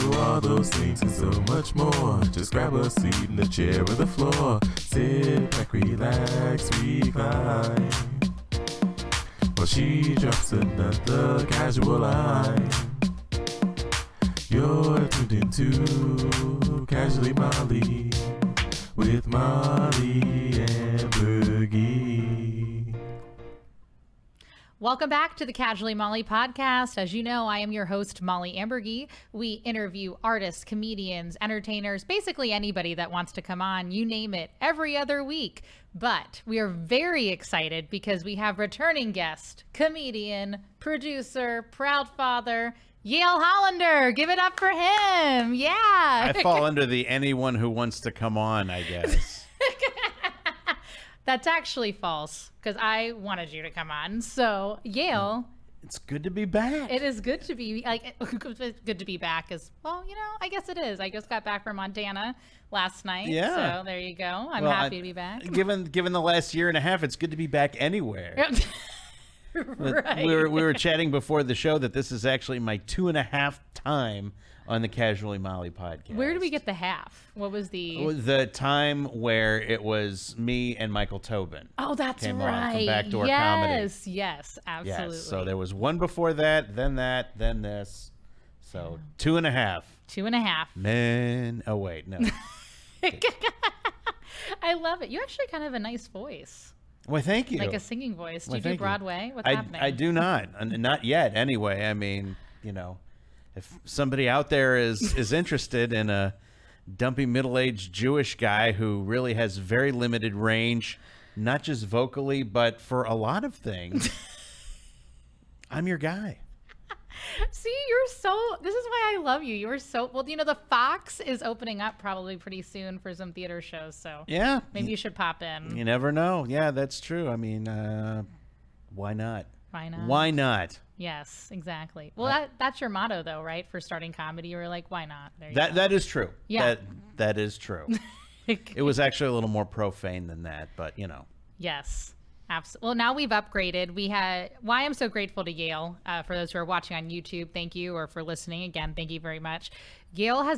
do all those things and so much more. Just grab a seat in the chair or the floor. Sit back, relax, recline. While she drops another casual line. You're tuned into Casually Molly with Molly and Bergie. Welcome back to the Casually Molly podcast. As you know, I am your host, Molly Ambergy. We interview artists, comedians, entertainers, basically anybody that wants to come on, you name it, every other week. But we are very excited because we have returning guest, comedian, producer, proud father, Yale Hollander. Give it up for him. Yeah. I fall under the anyone who wants to come on, I guess. That's actually false because I wanted you to come on. So, Yale. It's good to be back. It is good to be good to be back as well. You know, I guess it is. I just got back from Montana last night. Yeah. So there you go. I'm happy to be back. Given the last year and a half, it's good to be back anywhere. Right. We were chatting before the show that this is actually my 2.5 time on the Casually Molly podcast. Where did we get the half? What was the time where it was me and Michael Tobin? Oh, that's came right. around from Backdoor Comedy. Yes, absolutely. Yes, so there was one before that, then this. So 2.5. 2.5. Man, oh wait, no. I love it. You actually kind of have a nice voice. Well, thank you. Like a singing voice. Do Well, you do thank you. Broadway? What's I happening? I do not. Not yet, anyway. I mean, you know, if somebody out there is interested in a dumpy middle-aged Jewish guy who really has very limited range, not just vocally, but for a lot of things, I'm your guy. See, this is why I love you. You're so, well, you know, the Fox is opening up probably pretty soon for some theater shows. So Yeah. maybe you should pop in. You never know. Yeah, that's true. I mean, why not? Why not? Why not? Yes, exactly. Well, that's your motto though, right? For starting comedy, you were like, why not? There you go. That is true. Yeah. That is true. It was actually a little more profane than that, but you know. Yes. Absolutely. Well, now we've upgraded. Why I'm so grateful to Yale, for those who are watching on YouTube, thank you, or for listening again, thank you very much. Yale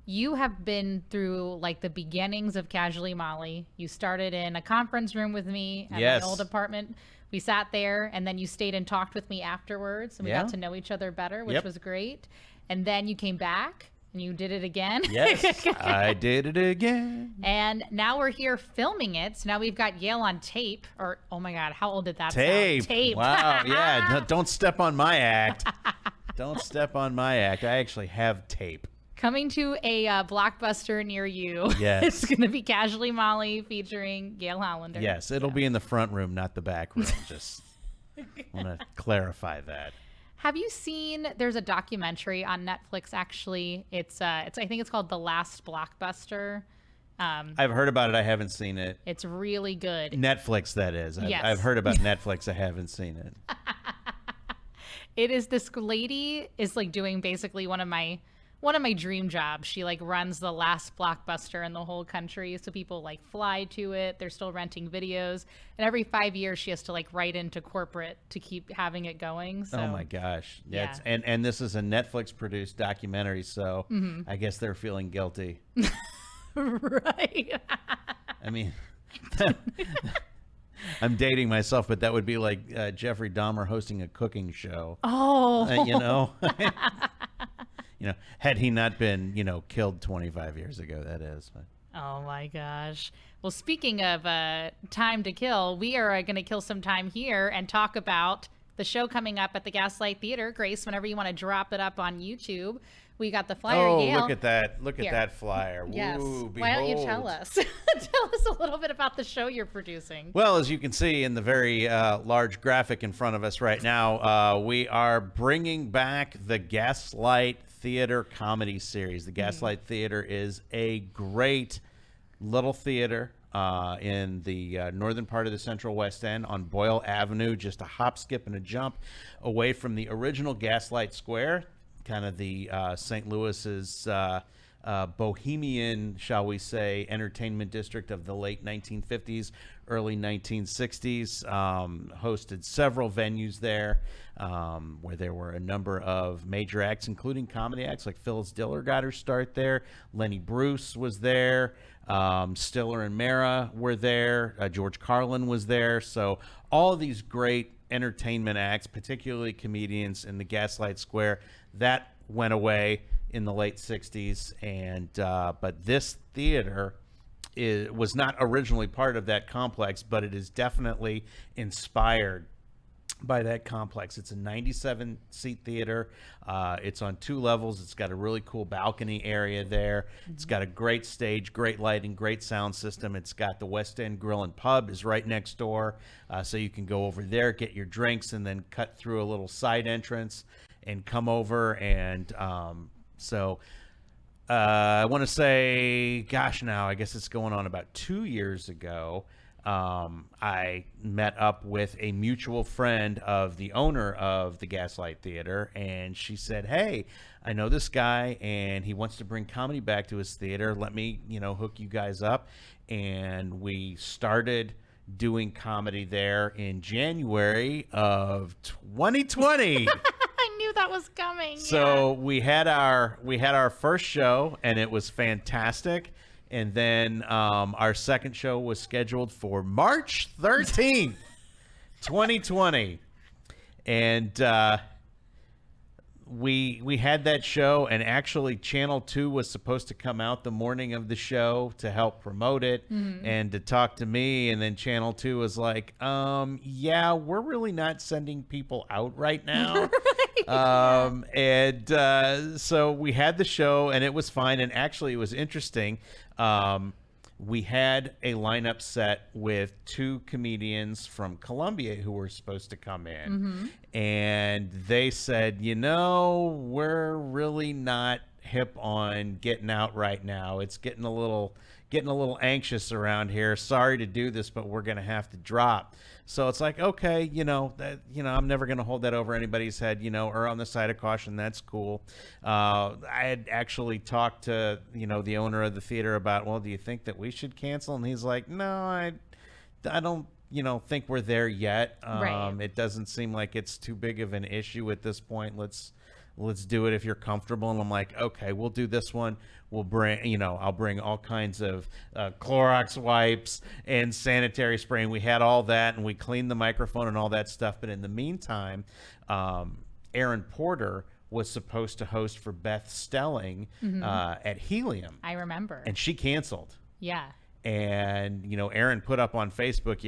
you have been through like the beginnings of Casually Molly. You started in a conference room with me at Yes. my old apartment. We sat there and then you stayed and talked with me afterwards and we got to know each other better, which was great. And then you came back and you did it again. Yes, I did it again. And now we're here filming it. So now we've got Yale on tape. Or, oh my God, how old did that Tape. sound? Tape. Wow, yeah. Don't step on my act. Don't step on my act. I actually have tape. Coming to a Blockbuster near you. Yes. It's going to be Casually Molly featuring Yale Hollander. Yes, it'll be in the front room, not the back room. Just want to clarify that. Have you seen, there's a documentary on Netflix, actually. It's I think it's called The Last Blockbuster. I've heard about it. I haven't seen it. It's really good. Netflix, that is. Yes. I've heard about Netflix. I haven't seen it. It is, this lady is like doing basically one of my dream jobs. She like runs the last Blockbuster in the whole country. So people like fly to it. They're still renting videos. And every 5 years she has to like write into corporate to keep having it going. So, Oh my gosh. Yeah. And this is a Netflix produced documentary, so I guess they're feeling guilty. Right. I mean, I'm dating myself, but that would be like Jeffrey Dahmer hosting a cooking show. Oh. You know? You know, had he not been, killed 25 years ago, that is. But. Oh my gosh. Well, speaking of time to kill, we are going to kill some time here and talk about the show coming up at the Gaslight Theater. Grace, whenever you want to drop it up on YouTube, we got the flyer. Oh, Yale. look at that. Look Here. at that flyer. Yes. Woo, Why don't you behold. tell us? Tell us a little bit about the show you're producing. Well, as you can see in the very large graphic in front of us right now, we are bringing back the Gaslight Theater comedy series. The Gaslight Theater is a great little theater in the northern part of the Central West End on Boyle Avenue, just a hop, skip, and a jump away from the original Gaslight Square, kind of the St. Louis's bohemian, shall we say, entertainment district of the late 1950s, early 1960s. Hosted several venues there, where there were a number of major acts, including comedy acts like Phyllis Diller got her start there. Lenny Bruce was there. Stiller and Mara were there. George Carlin was there. So all of these great entertainment acts, particularly comedians in the Gaslight Square, that went away in the late 60s. And but this theater was not originally part of that complex, but it is definitely inspired by that complex. It's a 97-seat theater. It's on 2 levels. It's got a really cool balcony area there. It's got a great stage, great lighting, great sound system. It's got the West End Grill and Pub is right next door, so you can go over there, get your drinks, and then cut through a little side entrance and come over. And I want to say, gosh, now I guess it's going on about 2 years ago. I met up with a mutual friend of the owner of the Gaslight Theater, and she said, "Hey, I know this guy, and he wants to bring comedy back to his theater. Let me, hook you guys up." And we started doing comedy there in January of 2020. I knew that was coming. So we had our first show, and it was fantastic. And then our second show was scheduled for March 13th, 2020. And we had that show, and actually Channel 2 was supposed to come out the morning of the show to help promote it and to talk to me. And then Channel 2 was like, yeah, we're really not sending people out right now. So we had the show, and it was fine. And actually it was interesting. We had a lineup set with 2 comedians from Columbia who were supposed to come in, and they said, we're really not hip on getting out right now. It's getting a little anxious around here. Sorry to do this, but we're going to have to drop. So it's like, okay, I'm never going to hold that over anybody's head, or on the side of caution. That's cool. I had actually talked to, the owner of the theater about, well, do you think that we should cancel? And he's like, no, I don't, think we're there yet. Right. It doesn't seem like it's too big of an issue at this point. Let's do it if you're comfortable. And I'm like, okay, we'll do this one. We'll bring, I'll bring all kinds of Clorox wipes and sanitary spray. And we had all that, and we cleaned the microphone and all that stuff. But in the meantime, Aaron Porter was supposed to host for Beth Stelling at Helium. I remember. And she canceled. Yeah. And, Aaron put up on Facebook,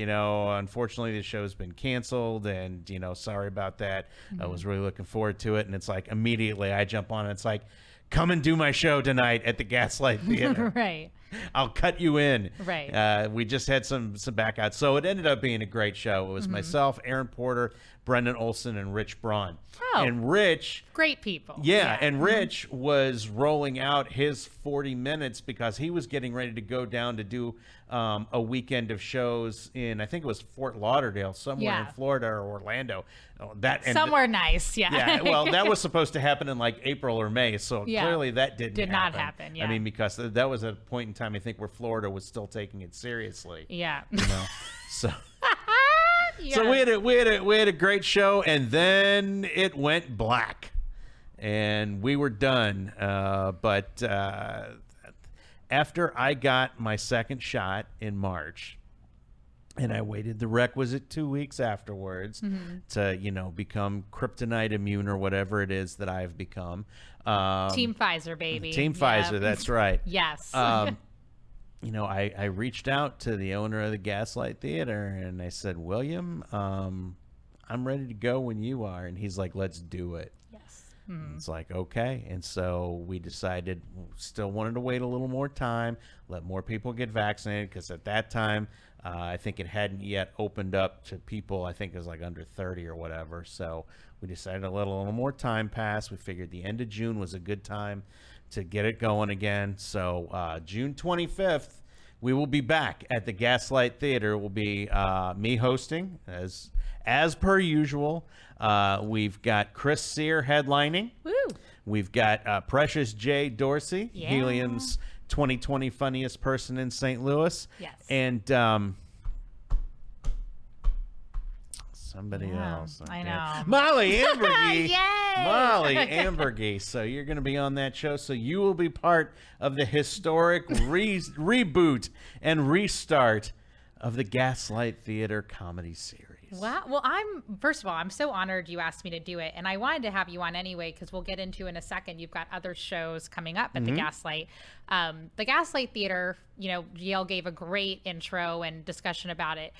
unfortunately the show's been canceled, and, sorry about that. I was really looking forward to it. And it's like, immediately I jump on, and it's like, come and do my show tonight at the Gaslight Theater. Right. I'll cut you in. Right. We just had some backouts. So it ended up being a great show. It was myself, Aaron Porter, Brendan Olson, and Rich Braun. Oh, and Rich, great people. Yeah, and Rich was rolling out his 40 minutes because he was getting ready to go down to do a weekend of shows in, I think it was Fort Lauderdale, somewhere in Florida or Orlando. Somewhere nice, yeah. Yeah, well, that was supposed to happen in like April or May, so clearly that did not happen. Yeah. I mean, because that was a point in time, I think, where Florida was still taking it seriously. Yeah. So. Yeah. So we had a great show, and then it went black, and we were done. But after I got my second shot in March, and I waited the requisite 2 weeks afterwards to become kryptonite immune or whatever it is that I've become. Team Pfizer, baby. Team Pfizer, that's right. Yes. I reached out to the owner of the Gaslight Theater, and I said, William, I'm ready to go when you are. And he's like, let's do it. Yes. It's like, okay. And so we decided, still wanted to wait a little more time, let more people get vaccinated, because at that time, I think it hadn't yet opened up to people, I think it was like under 30 or whatever. So we decided to let a little more time pass. We figured the end of June was a good time to get it going again. So June 25th, we will be back at the Gaslight Theater. It will be me hosting as per usual. We've got Chris Sear headlining. Woo. We've got Precious J. Dorsey, Helium's 2020 funniest person in St. Louis. Yes. And Somebody else. I Okay. know. Molly Ambergy. Yay! Molly Ambergy. So you're going to be on that show. So you will be part of the historic reboot and restart of the Gaslight Theater comedy series. Wow. Well, first of all, I'm so honored you asked me to do it. And I wanted to have you on anyway, because we'll get into in a second. You've got other shows coming up at the Gaslight. The Gaslight Theater, Yale gave a great intro and discussion about it.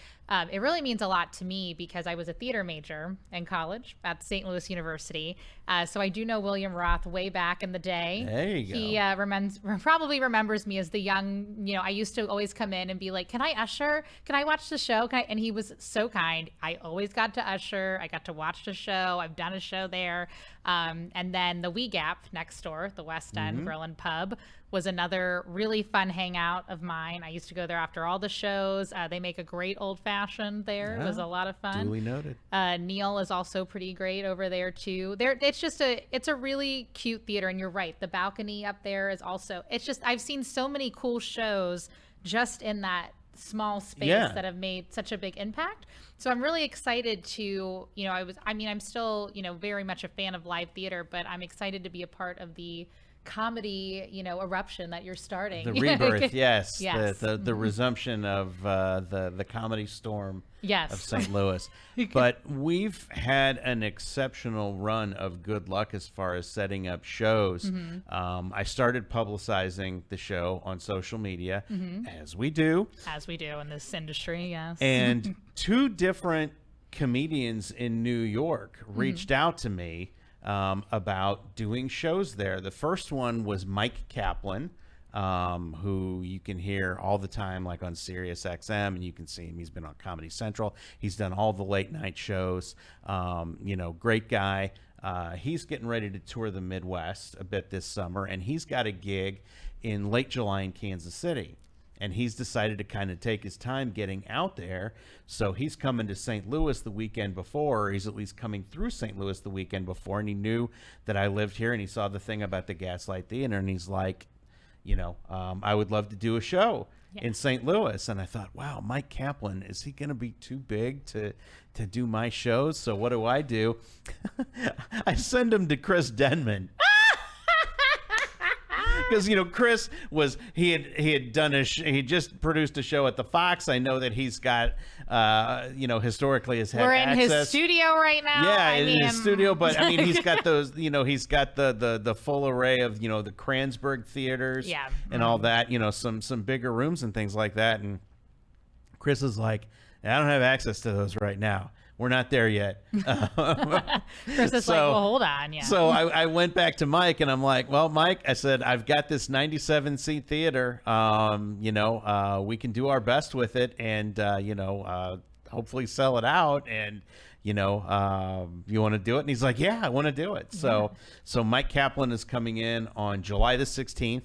It really means a lot to me because I was a theater major in college at St. Louis University. So I do know William Roth way back in the day. There you go. He probably remembers me as the young, I used to always come in and be like, can I usher? Can I watch the show? And he was so kind. I always got to usher. I got to watch the show. I've done a show there. And then the Wee Gap next door, the West End Grill and Pub, was another really fun hangout of mine. I used to go there after all the shows. They make a great old fashioned there. It was a lot of fun. Duly noted. Neil is also pretty great over there too. It's a really cute theater, and you're right. The balcony up there is also. I've seen so many cool shows just in that small space that have made such a big impact. So I'm really excited to, I'm still, very much a fan of live theater, but I'm excited to be a part of the comedy, eruption that you're starting. The rebirth, yes. Yes. The resumption of the comedy storm Yes. of St. Louis. But we've had an exceptional run of good luck as far as setting up shows. I started publicizing the show on social media, as we do. As we do in this industry, yes. And two different comedians in New York reached out to me about doing shows there. The first one was Mike Kaplan, who you can hear all the time, like on Sirius XM, and you can see him. He's been on Comedy Central. He's done all the late night shows. Great guy. He's getting ready to tour the Midwest a bit this summer, and he's got a gig in late July in Kansas City. And he's decided to kind of take his time getting out there. So he's coming to St. Louis the weekend before, or he's at least coming through St. Louis the weekend before. And he knew that I lived here, and he saw the thing about the Gaslight Theater, and he's like, I would love to do a show in St. Louis. And I thought, wow, Mike Kaplan, is he going to be too big to do my shows? So what do? I send him to Chris Denman. Because Chris he had done he just produced a show at the Fox. I know that he's got historically has had We're in access. his studio right now. Yeah, in his studio, but I mean he's got those he's got the full array of the Kransberg theaters and all that, some bigger rooms and things like that. And Chris is like, I don't have access to those right now. We're not there yet. Chris is like, well, hold on. Yeah. So I went back to Mike, and I'm like, well, Mike, I said, I've got this 97-seat theater. We can do our best with it and, hopefully sell it out. And, you want to do it? And he's like, yeah, I want to do it. So Mike Kaplan is coming in on July the 16th.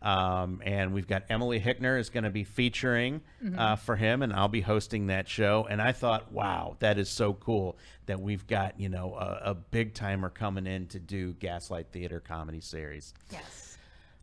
And we've got Emily Hickner is going to be featuring for him, and I'll be hosting that show. And I thought, wow, that is so cool that we've got, a big timer coming in to do Gaslight Theater comedy series. Yes.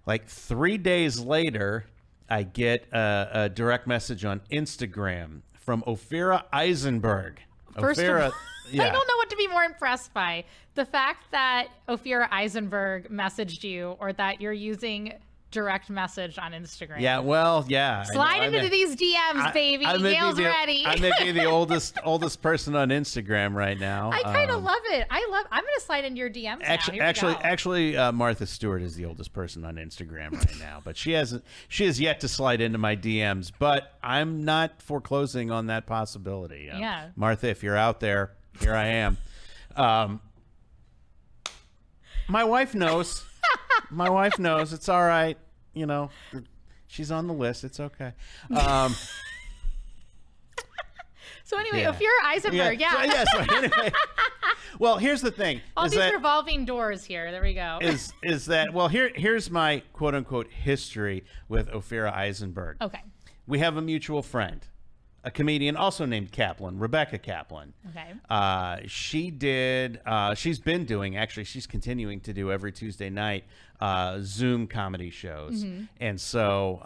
Like 3 days later, I get a direct message on Instagram from Ophira Eisenberg. First of all, I don't know what to be more impressed by. The fact that Ophira Eisenberg messaged you, or that you're using direct message on Instagram. Yeah, well, yeah. Slide into these DMs, baby. Yale's ready. I may be the oldest person on Instagram right now. I kind of love it. I'm going to slide into your DMs Actually, Martha Stewart is the oldest person on Instagram right now, but she has yet to slide into my DMs. But I'm not foreclosing on that possibility. Yeah, Martha, if you're out there, here I am. My wife knows. My wife knows. It's all right. She's on the list. It's okay. So anyway, Ophira Eisenberg, So anyway, well, here's the thing. All these revolving doors here. There we go. Is that, well, here's my quote unquote history with Ophira Eisenberg. Okay. We have a mutual friend, a comedian also named Kaplan, Rebecca Kaplan. Okay. She's been doing, actually, she's continuing to do every Tuesday night Zoom comedy shows. And so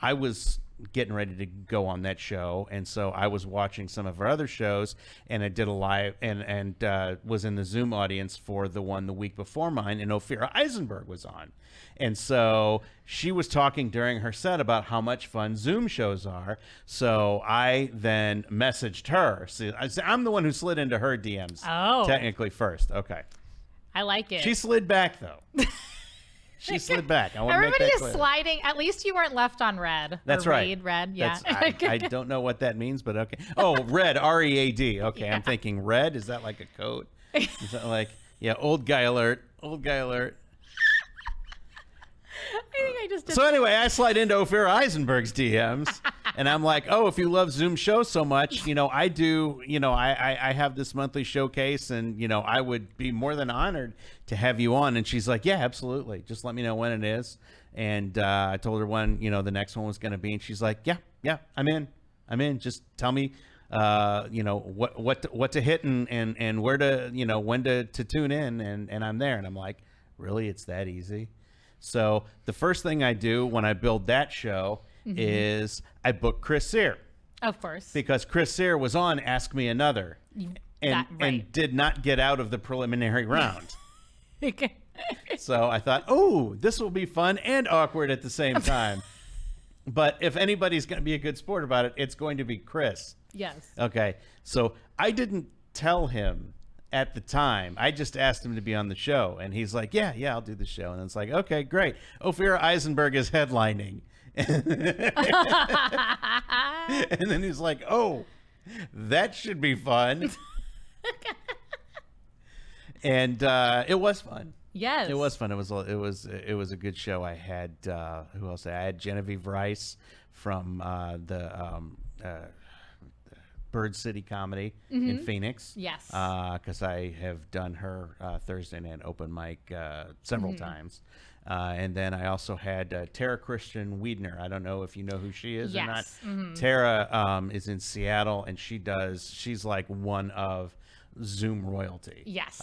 I was getting ready to go on that show, and so I was watching some of her other shows, and I did a live and was in the Zoom audience for the one the week before mine, and Ophira Eisenberg was on. And so she was talking during her set about how much fun Zoom shows are. So I then messaged her. See, I'm the one who slid into her DMs technically first. Okay. I like it. She slid back, though. She slid back. I want to make Everybody that is clear. sliding. At least you weren't left on red. That's or right. Read, red. Yeah. I don't know what that means, but okay. Oh, red. READ. Okay. Yeah. I'm thinking red. Is that like a code? Is that like, yeah, old guy alert. Old guy alert. I think I just did. So anyway, I slide into Ophira Eisenberg's DMs, and I'm like, oh, if you love Zoom shows so much, I do, I have this monthly showcase, and, I would be more than honored to have you on. And she's like, yeah, absolutely. Just let me know when it is. And I told her when, the next one was going to be. And she's like, yeah, I'm in. Just tell me, what to hit and where to, when to tune in. And I'm there. And I'm like, really? It's that easy? So the first thing I do when I build that show is I book Chris Sear. Of course. Because Chris Sear was on Ask Me Another and did not get out of the preliminary round. So I thought, oh, this will be fun and awkward at the same time. But if anybody's going to be a good sport about it, it's going to be Chris. Yes. Okay. So I didn't tell him at the time. I just asked him to be on the show, and he's like, yeah, I'll do the show. And it's like, okay, great. Ophira Eisenberg is headlining. And then he's like, oh, that should be fun. And it was fun. Yes. It was fun. It was a good show. I had who else? I had Genevieve Rice from the Bird City Comedy in Phoenix. Yes. Because I have done her Thursday night open mic several times. And then I also had Tara Christian Wiedner. I don't know if you know who she is or not. Tara is in Seattle, and she's like one of Zoom royalty. Yes.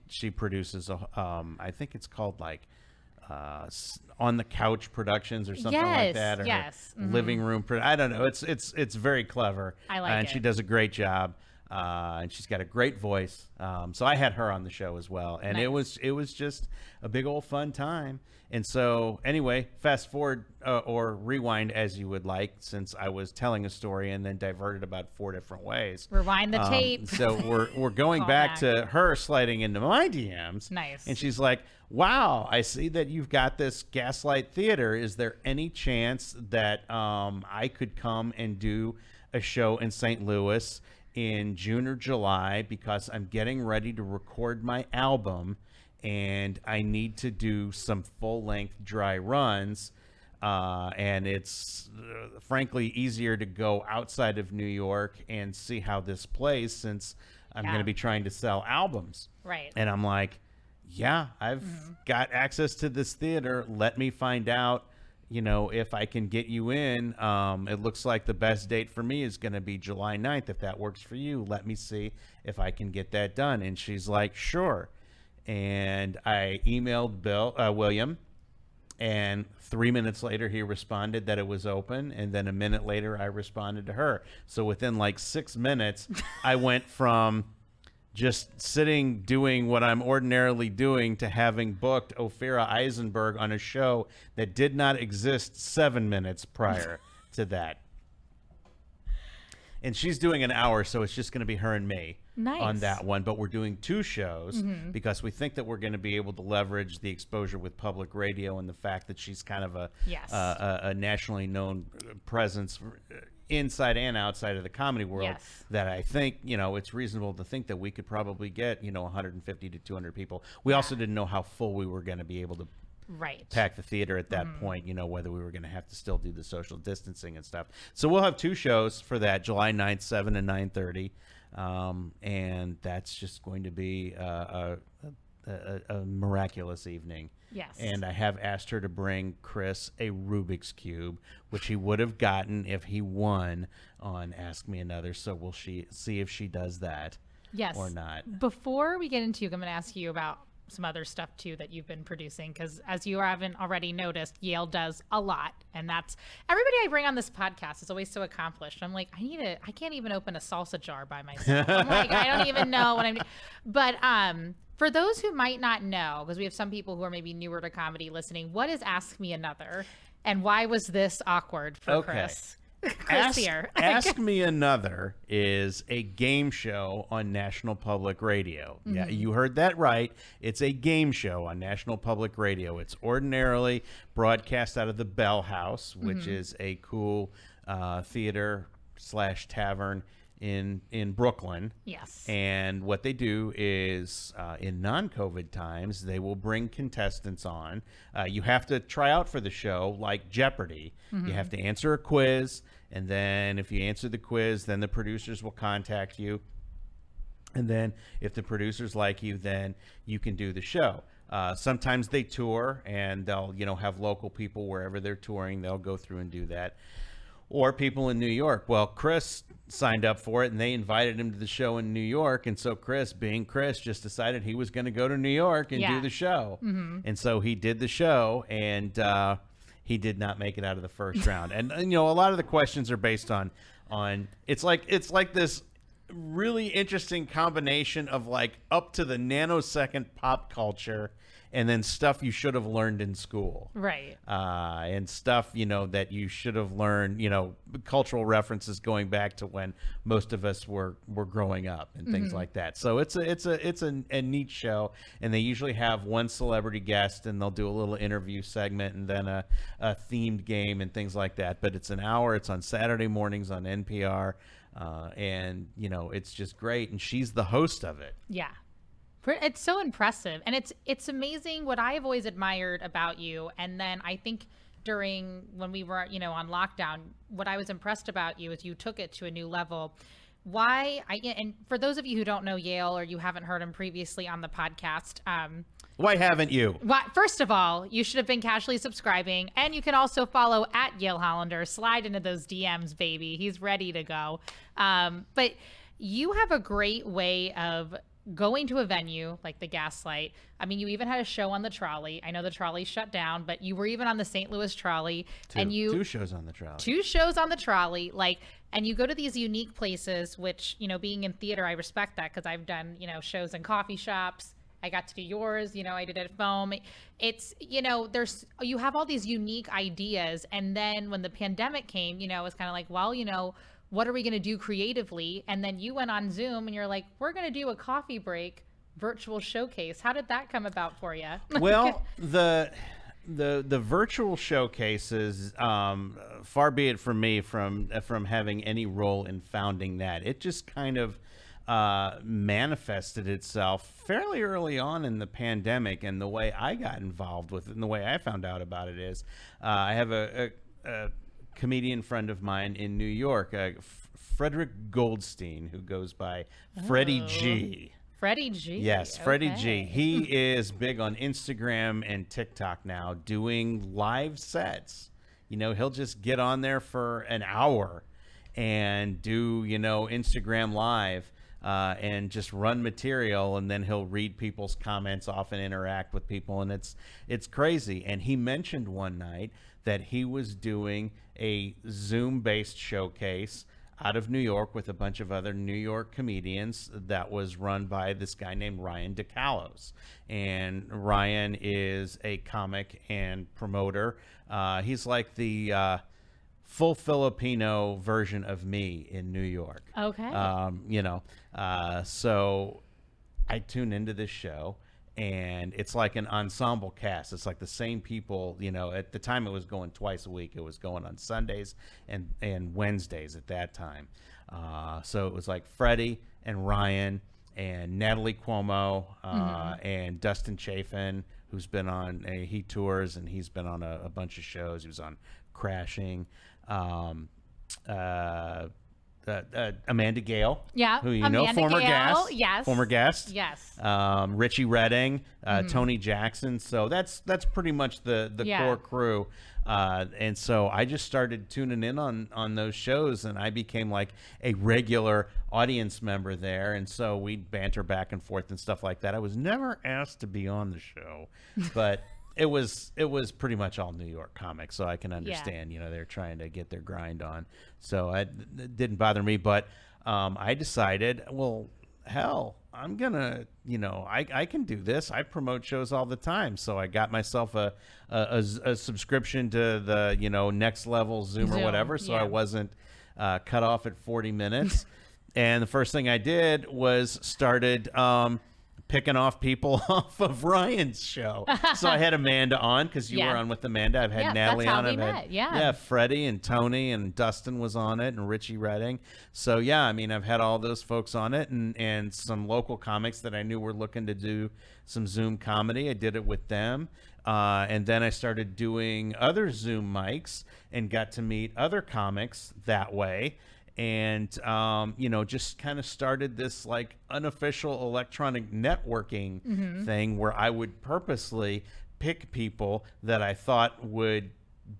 She produces I think it's called like On the Couch Productions or something like that, or living room. I don't know. It's very clever. I like and it. she does a great job. And she's got a great voice. So I had her on the show as well, and Nice. it was just a big old fun time. And so anyway, fast forward or rewind as you would like, since I was telling a story and then diverted about 4 different ways. Rewind the tape. So we're going back to her sliding into my DMs. Nice. And she's like, wow, I see that you've got this Gaslight Theater. Is there any chance that I could come and do a show in St. Louis in June or July, because I'm getting ready to record my album and I need to do some full-length dry runs, and it's frankly easier to go outside of New York and see how this plays, since I'm going to be trying to sell albums. Right. And I'm like, yeah, I've got access to this theater. Let me find out, if I can get you in. It looks like the best date for me is going to be July 9th. If that works for you, let me see if I can get that done. And she's like, sure. And I emailed William, and 3 minutes later he responded that it was open, and then a minute later I responded to her. So within like 6 minutes, I went from just sitting doing what I'm ordinarily doing to having booked Ophira Eisenberg on a show that did not exist 7 minutes prior to that. And she's doing an hour, so it's just going to be her and me on that one. But we're doing 2 shows because we think that we're going to be able to leverage the exposure with public radio and the fact that she's kind of a nationally known presence inside and outside of the comedy world. That I think, it's reasonable to think that we could probably get, 150 to 200 people. We also didn't know how full we were going to be able to pack the theater at that point, whether we were going to have to still do the social distancing and stuff. So we'll have 2 shows for that, July 9th, 7 and 9:30. And that's just going to be a miraculous evening. Yes. And I have asked her to bring Chris a Rubik's Cube, which he would have gotten if he won on Ask Me Another. So we'll see if she does that or not. Before we get into, I'm going to ask you about some other stuff too that you've been producing, because as you haven't already noticed, Yale does a lot, and that's everybody I bring on this podcast is always so accomplished. I'm like, I can't even open a salsa jar by myself. I'm like, I don't even know what I'm doing. But for those who might not know, because we have some people who are maybe newer to comedy listening, what is Ask Me Another, and why was this awkward for Chris? Ask Me Another is a game show on National Public Radio. Yeah, you heard that right. It's a game show on National Public Radio. It's ordinarily broadcast out of the Bell House, which is a cool theater/tavern in Brooklyn. Yes. And what they do is in non-COVID times, they will bring contestants on. You have to try out for the show like Jeopardy. You have to answer a quiz, and then if you answer the quiz, then the producers will contact you. And then if the producers like you, then you can do the show. Sometimes they tour, and they'll have local people wherever they're touring. They'll go through and do that. Or people in New York. Well, Chris signed up for it, and they invited him to the show in New York. And so Chris, being Chris, just decided he was going to go to New York and do the show. And so he did the show, and he did not make it out of the first round. And a lot of the questions are based on it's like this really interesting combination of like up to the nanosecond pop culture, and then stuff you should have learned in school. Right. And stuff, that you should have learned, cultural references going back to when most of us were growing up and things like that. So it's a neat show, and they usually have one celebrity guest, and they'll do a little interview segment and then a themed game and things like that. But it's an hour. It's on Saturday mornings on NPR. And it's just great. And she's the host of it. Yeah. It's so impressive, and it's amazing what I've always admired about you. And then I think when we were on lockdown, what I was impressed about you is you took it to a new level. And for those of you who don't know Yale, or you haven't heard him previously on the podcast, why haven't you? First of all, you should have been casually subscribing, and you can also follow at Yale Hollander. Slide into those DMs, baby. He's ready to go. But you have a great way of going to a venue like the Gaslight. I mean, you even had a show on the Trolley. I know the Trolley shut down, but you were even on the St. Louis Trolley. Two shows on the Trolley. Two shows on the Trolley. And you go to these unique places, which, being in theater, I respect that, because I've done, shows in coffee shops. I got to do yours, I did it at Foam. It's, you have all these unique ideas. And then when the pandemic came, it's kind of like, well, what are we going to do creatively? And then you went on Zoom and you're like, we're going to do a coffee break virtual showcase. How did that come about for you? Well, the virtual showcases, far be it from me from having any role in founding that. It just kind of manifested itself fairly early on in the pandemic. And the way I got involved with it and the way I found out about it is I have a comedian friend of mine in New York, Frederick Goldstein, who goes by Freddie G. Freddie G. Yes, Freddie G. He is big on Instagram and TikTok now, doing live sets. He'll just get on there for an hour and do, Instagram live and just run material, and then he'll read people's comments off and interact with people, and it's crazy. And he mentioned one night that he was doing a Zoom-based showcase out of New York with a bunch of other New York comedians that was run by this guy named Ryan DeCalos. And Ryan is a comic and promoter. He's like the full Filipino version of me in New York. Okay. So I tuned into this show, and it's like an ensemble cast. It's like the same people, at the time it was going twice a week. It was going on Sundays and Wednesdays at that time. So it was like Freddie and Ryan and Natalie Cuomo and Dustin Chafin, who's been on, he tours, and he's been on a bunch of shows. He was on Crashing. Amanda Gale, Yeah, who you Amanda know, former Gale, guest, yes. former guest, Yes. Richie Redding, Tony Jackson. So that's pretty much the core crew. And so I just started tuning in on those shows, and I became like a regular audience member there. And so we'd banter back and forth and stuff like that. I was never asked to be on the show, but it was pretty much all New York comics, so I can understand, they're trying to get their grind on. So it didn't bother me, but I decided, well, hell, I'm gonna, I can do this. I promote shows all the time, so I got myself a subscription to the Next Level Zoom or whatever, so I wasn't cut off at 40 minutes. And the first thing I did was started picking off people off of Ryan's show. So I had Amanda on because you were on with Amanda. I've had Natalie on. I've had Freddie and Tony and Dustin was on it and Richie Redding. So yeah, I mean, I've had all those folks on it and some local comics that I knew were looking to do some Zoom comedy. I did it with them. And then I started doing other Zoom mics and got to meet other comics that way. And, just kind of started this like unofficial electronic networking thing where I would purposely pick people that I thought would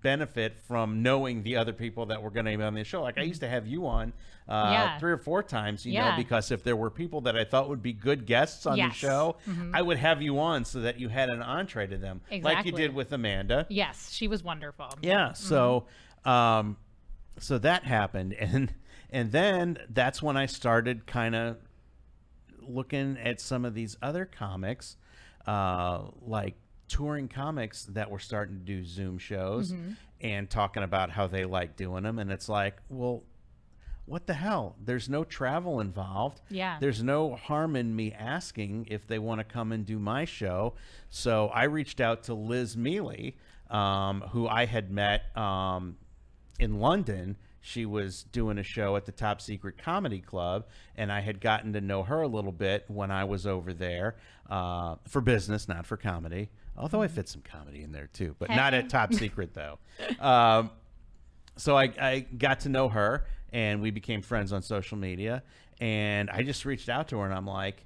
benefit from knowing the other people that were going to be on the show. Like I used to have you on 3 or 4 times, because if there were people that I thought would be good guests on the show, I would have you on so that you had an entree to them, like you did with Amanda. Yes, she was wonderful. Yeah, so so that happened, and then that's when I started kind of looking at some of these other comics, like touring comics that were starting to do Zoom shows and talking about how they like doing them. And it's like, well, what the hell? There's no travel involved. Yeah. There's no harm in me asking if they want to come and do my show. So I reached out to Liz Mealy, who I had met in London. She was doing a show at the Top Secret Comedy Club, and I had gotten to know her a little bit when I was over there for business, not for comedy. Although I fit some comedy in there too, but not at Top Secret though. So I got to know her, and we became friends on social media. And I just reached out to her, and I'm like,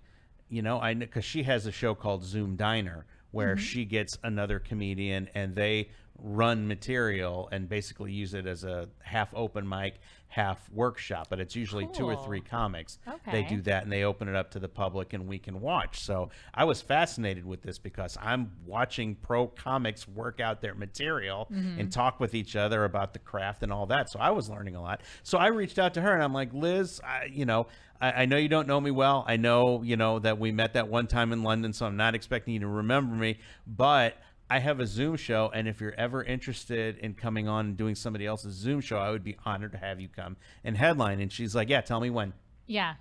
because she has a show called Zoom Diner, where she gets another comedian, and they run material and basically use it as a half open mic, half workshop, but it's usually 2 or 3 comics. They do that, and they open it up to the public, and we can watch. So I was fascinated with this because I'm watching pro comics work out their material and talk with each other about the craft and all that. So I was learning a lot. So I reached out to her, and I'm like, Liz, I know you don't know me well. I know, that we met that one time in London, so I'm not expecting you to remember me, but I have a Zoom show, and if you're ever interested in coming on and doing somebody else's Zoom show, I would be honored to have you come and headline. And she's like, yeah, tell me when. Yeah.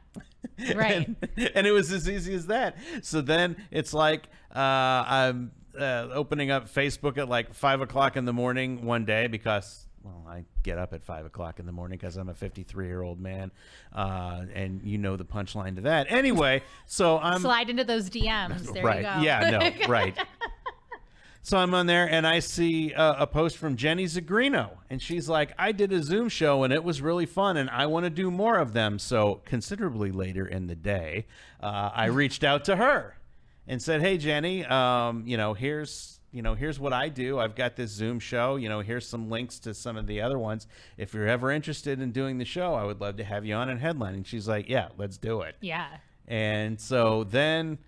Right. and it was as easy as that. So then it's like I'm opening up Facebook at like 5 o'clock in the morning one day because, well, I get up at 5 o'clock in the morning because I'm a 53-year-old man. And you know the punchline to that. Anyway, so I'm... Slide into those DMs. There right. you go. Yeah, no, right. So I'm on there, and I see a post from Jenny Zagrino, and she's like, I did a Zoom show, and it was really fun, and I want to do more of them. So considerably later in the day, I reached out to her and said, hey, Jenny, here's what I do. I've got this Zoom show. Here's some links to some of the other ones. If you're ever interested in doing the show, I would love to have you on and headline. And she's like, yeah, let's do it. Yeah. And so then...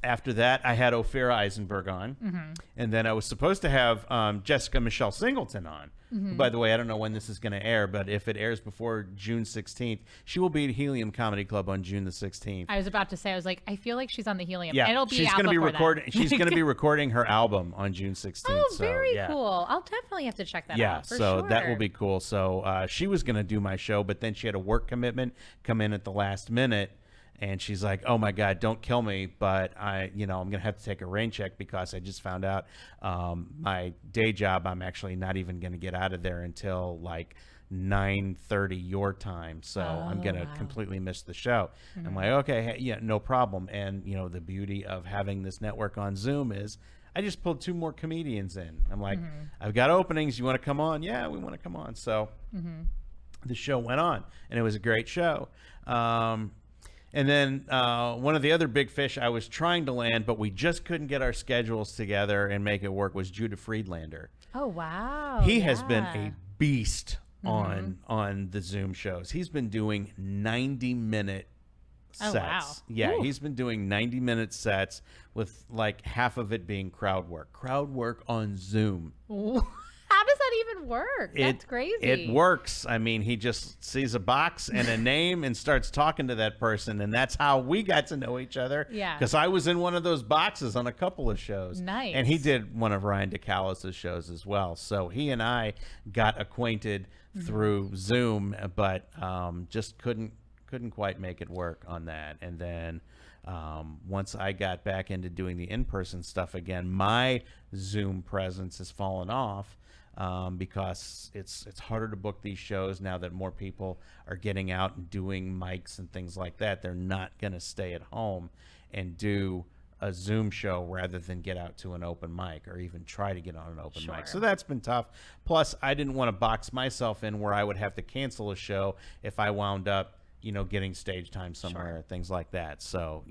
after that, I had Ophira Eisenberg on, and then I was supposed to have Jessica Michelle Singleton on. By the way, I don't know when this is going to air, but if it airs before June 16th, she will be at Helium Comedy Club on June the 16th. I was about to say, I was like, I feel like she's on the Helium. Yeah, it'll be she's going to be recording. She's going to be recording her album on June 16th. Oh, very cool! I'll definitely have to check that out. Yeah, so that will be cool. So she was going to do my show, but then she had a work commitment come in at the last minute. And she's like, oh, my God, don't kill me. But I'm going to have to take a rain check because I just found out my day job, I'm actually not even going to get out of there until like 9:30 your time. So I'm going to completely miss the show. I'm like, okay, yeah, no problem. And, the beauty of having this network on Zoom is I just pulled 2 more comedians in. I'm like, I've got openings. You want to come on? Yeah, we want to come on. So the show went on, and it was a great show. And then one of the other big fish I was trying to land, but we just couldn't get our schedules together and make it work, was Judah Friedlander. Oh, wow. He has been a beast on the Zoom shows. He's been doing 90-minute sets. Oh, wow. Yeah, Ooh. he's been doing 90-minute sets with like half of it being crowd work. Crowd work on Zoom. How does that even work? That's crazy. It works. I mean, he just sees a box and a name and starts talking to that person, and that's how we got to know each other. Yeah. Because I was in one of those boxes on a couple of shows. Nice. And he did one of Ryan DeCalis' shows as well. So he and I got acquainted through Zoom, but just couldn't quite make it work on that. And then once I got back into doing the in-person stuff again, my Zoom presence has fallen off. Because it's harder to book these shows now that more people are getting out and doing mics and things like that. They're not going to stay at home and do a Zoom show rather than get out to an open mic or even try to get on an open mic. So that's been tough. Plus, I didn't want to box myself in where I would have to cancel a show if I wound up, getting stage time somewhere, things like that. So,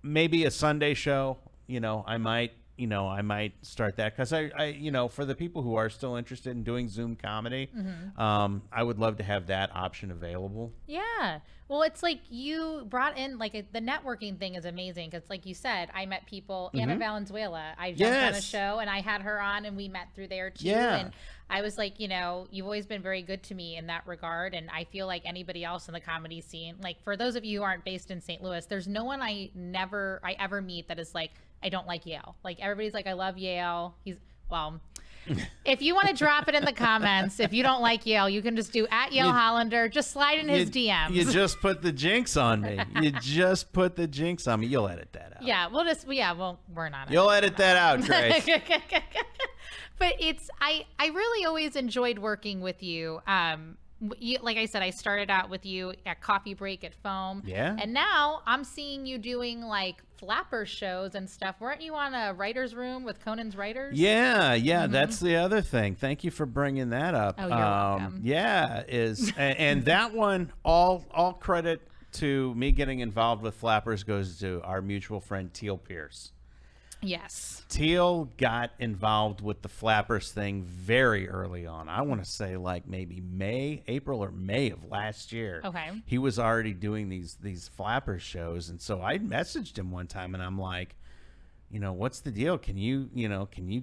maybe a Sunday show, I might start that, because I for the people who are still interested in doing Zoom comedy, I would love to have that option available. Yeah. Well, it's like you brought in, like, the networking thing is amazing, because like you said, I met people. Anna Valenzuela, I jumped on a show and I had her on and we met through there too. Yeah. And I was like, you've always been very good to me in that regard. And I feel like anybody else in the comedy scene, like for those of you who aren't based in St. Louis, there's no one I ever meet that is like, I don't like Yale. Like, everybody's like, I love Yale. If you want to drop it in the comments, if you don't like Yale, you can just do @Yale Hollander. Just slide in his DMs. You just put the jinx on me. You just put the jinx on me. You'll edit that out. Yeah, we're not. You'll edit that out, Grace. But I really always enjoyed working with you. Like I said, I started out with you at Coffee Break at Foam. Yeah. And now I'm seeing you doing like flapper shows and stuff. Weren't you on a writer's room with Conan's Writers? Yeah. That's the other thing. Thank you for bringing that up. Oh, you're welcome. Yeah, and that one, all credit to me getting involved with flappers goes to our mutual friend Teal Pierce. Yes. Teal got involved with the flappers thing very early on. I want to say like maybe April or May of last year. Okay. He was already doing these flappers shows, and so I messaged him one time and I'm like, what's the deal? Can you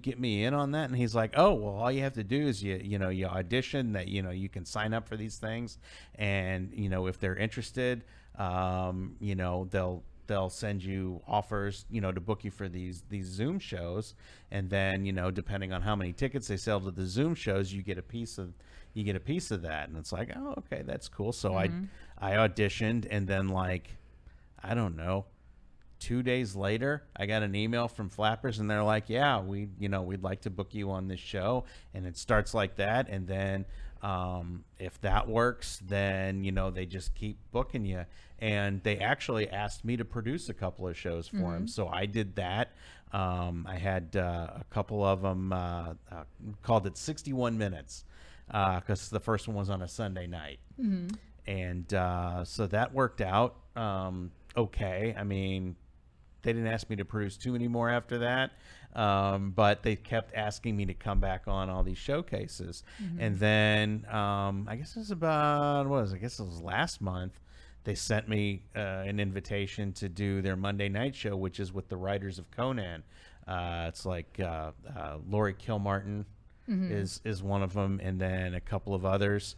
get me in on that? And he's like, oh, well, all you have to do is you audition, that you can sign up for these things, and if they're interested, they'll send you offers, to book you for these Zoom shows. And then, depending on how many tickets they sell to the Zoom shows, you get a piece of that. And it's like, oh, okay, that's cool. So I auditioned, and then like, I don't know, 2 days later, I got an email from Flappers, and they're like, yeah, we'd like to book you on this show. And it starts like that. And then, if that works, then, they just keep booking you. And they actually asked me to produce a couple of shows for them. So I did that. I had a couple of them, called it 61 Minutes, because the first one was on a Sunday night. And so that worked out okay. I mean, they didn't ask me to produce too many more after that. But they kept asking me to come back on all these showcases. And then I guess it was last month, they sent me an invitation to do their Monday night show, which is with the writers of Conan. It's like Lori Kilmartin is one of them, and then a couple of others.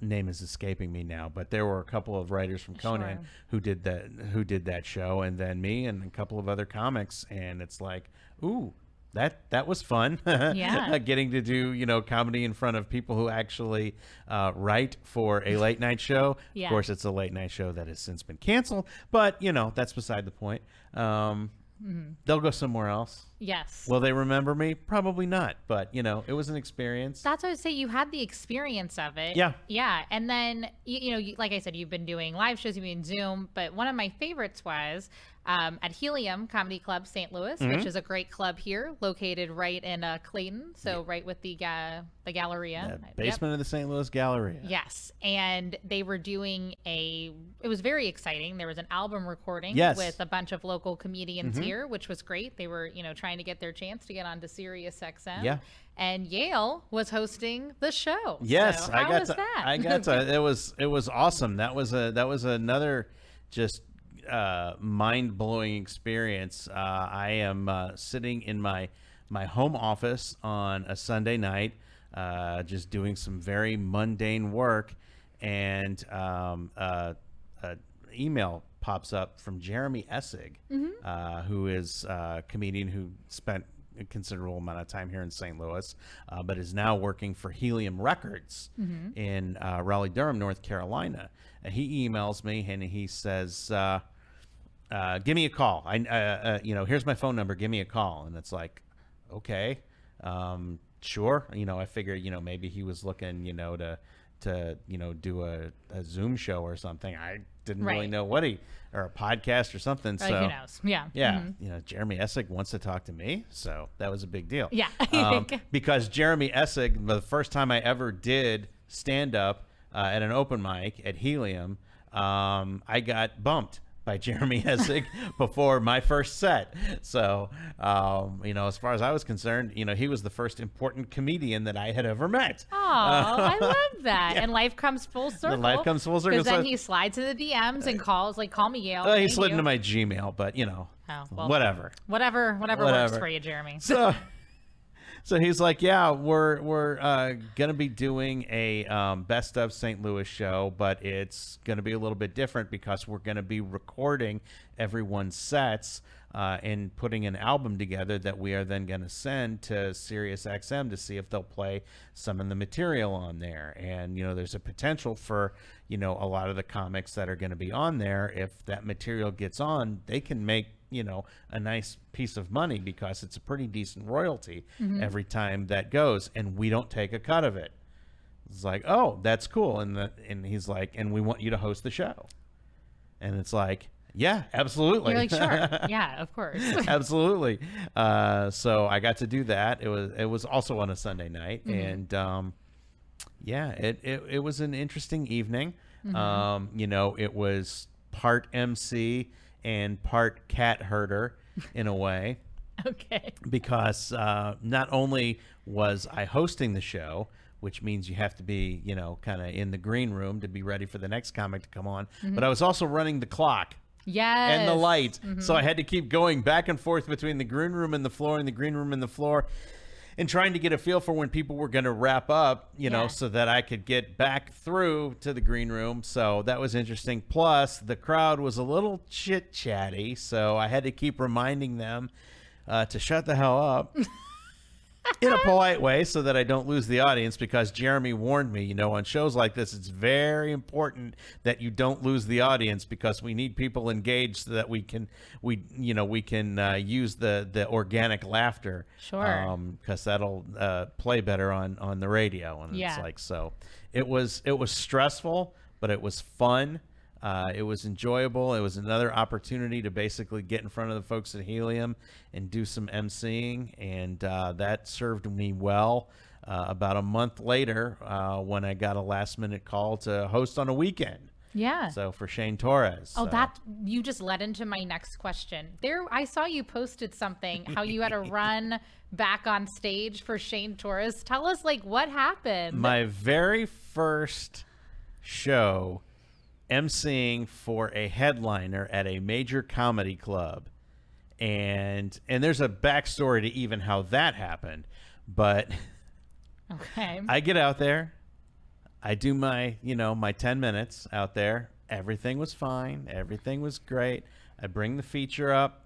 Name is escaping me now, but there were a couple of writers from Conan who did that show, and then me and a couple of other comics. And it's like, ooh, that was fun. Yeah. Getting to do comedy in front of people who actually write for a late night show. Yeah. Of course, it's a late night show that has since been canceled, but that's beside the point. They'll go somewhere else. Yes. Will they remember me? Probably not. But, it was an experience. That's what I would say. You had the experience of it. Yeah. Yeah. And then, like I said, you've been doing live shows, you've been doing Zoom. But one of my favorites was at Helium Comedy Club St. Louis, which is a great club here, located right in Clayton, so right with the Galleria. Basement of the St. Louis Galleria. Yes, and they were doing it was very exciting. There was an album recording with a bunch of local comedians here, which was great. They were, trying to get their chance to get onto Sirius XM. Yeah. And Yale was hosting the show. Yes, so I got that? I got to. It was awesome. That was another just mind-blowing experience. I am sitting in my home office on a Sunday night, just doing some very mundane work, and email pops up from Jeremy Essig, who is a comedian who spent a considerable amount of time here in St. Louis, but is now working for Helium Records in Raleigh-Durham, North Carolina. And he emails me and he says, give me a call. Here's my phone number. Give me a call. And it's like, okay, sure. I figured, maybe he was looking, to do a Zoom show or something. I didn't really know what or a podcast or something. So who knows? Yeah. Yeah. Jeremy Essig wants to talk to me. So that was a big deal. Yeah. Because Jeremy Essig, the first time I ever did stand up at an open mic at Helium, I got bumped by Jeremy Essig before my first set. So, as far as I was concerned, he was the first important comedian that I had ever met. Oh, I love that. Yeah. And life comes full circle. Life comes full circle. Because then he slides in the DMs and calls, call me Yale. He slid into my Gmail, but, whatever. Whatever works for you, Jeremy. So he's like, yeah, we're going to be doing a Best of St. Louis show, but it's going to be a little bit different because we're going to be recording everyone's sets and putting an album together that we are then going to send to Sirius XM to see if they'll play some of the material on there. And, there's a potential for, a lot of the comics that are going to be on there, if that material gets on, they can make a nice piece of money because it's a pretty decent royalty every time that goes, and we don't take a cut of it. It's like, oh, that's cool. And he's like, and we want you to host the show. And it's like, yeah, absolutely. You're like, sure. Yeah, of course. Absolutely. So I got to do that. It was also on a Sunday night. And it was an interesting evening. It was part MC and part cat herder in a way. Okay. Because not only was I hosting the show, which means you have to be, kind of in the green room to be ready for the next comic to come on, but I was also running the clock. Yes. And the light. So I had to keep going back and forth between the green room and the floor and the green room and the floor, and trying to get a feel for when people were going to wrap up, so that I could get back through to the green room. So that was interesting. Plus, the crowd was a little chit-chatty, so I had to keep reminding them to shut the hell up in a polite way so that I don't lose the audience, because Jeremy warned me, on shows like this, it's very important that you don't lose the audience, because we need people engaged so that we can use the organic laughter. Sure. Because that'll play better on the radio. And it's like, so it was stressful, but it was fun. It was enjoyable. It was another opportunity to basically get in front of the folks at Helium and do some emceeing, and that served me well. About a month later, when I got a last-minute call to host on a weekend. Yeah. So for Shane Torres. Oh, that you just led into my next question. I saw you posted something, how you had to run back on stage for Shane Torres. Tell us, what happened? My very first show, emceeing for a headliner at a major comedy club, and there's a backstory to even how that happened, but okay, I get out there, I do my 10 minutes out there, everything was fine, everything was great, I bring the feature up,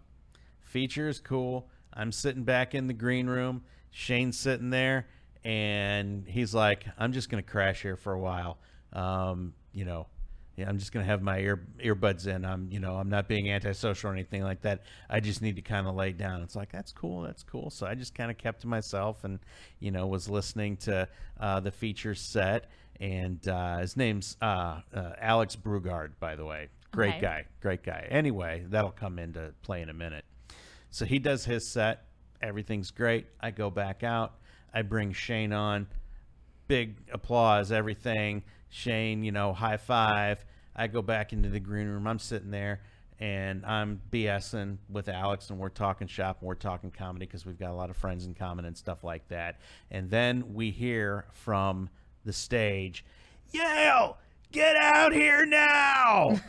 feature is cool, I'm sitting back in the green room, Shane's sitting there, and he's like, I'm just gonna crash here for a while, I'm just going to have my earbuds in. I'm not being antisocial or anything like that. I just need to kind of lay down. It's like, that's cool. So I just kind of kept to myself and, was listening to the feature set. And his name's Alex Brugard, by the way. Great guy. Anyway, that'll come into play in a minute. So he does his set. Everything's great. I go back out. I bring Shane on. Big applause, everything. Shane, high five. I go back into the green room. I'm sitting there, and I'm BSing with Alex, and we're talking shop, and we're talking comedy because we've got a lot of friends in common and stuff like that. And then we hear from the stage, Yale, get out here now!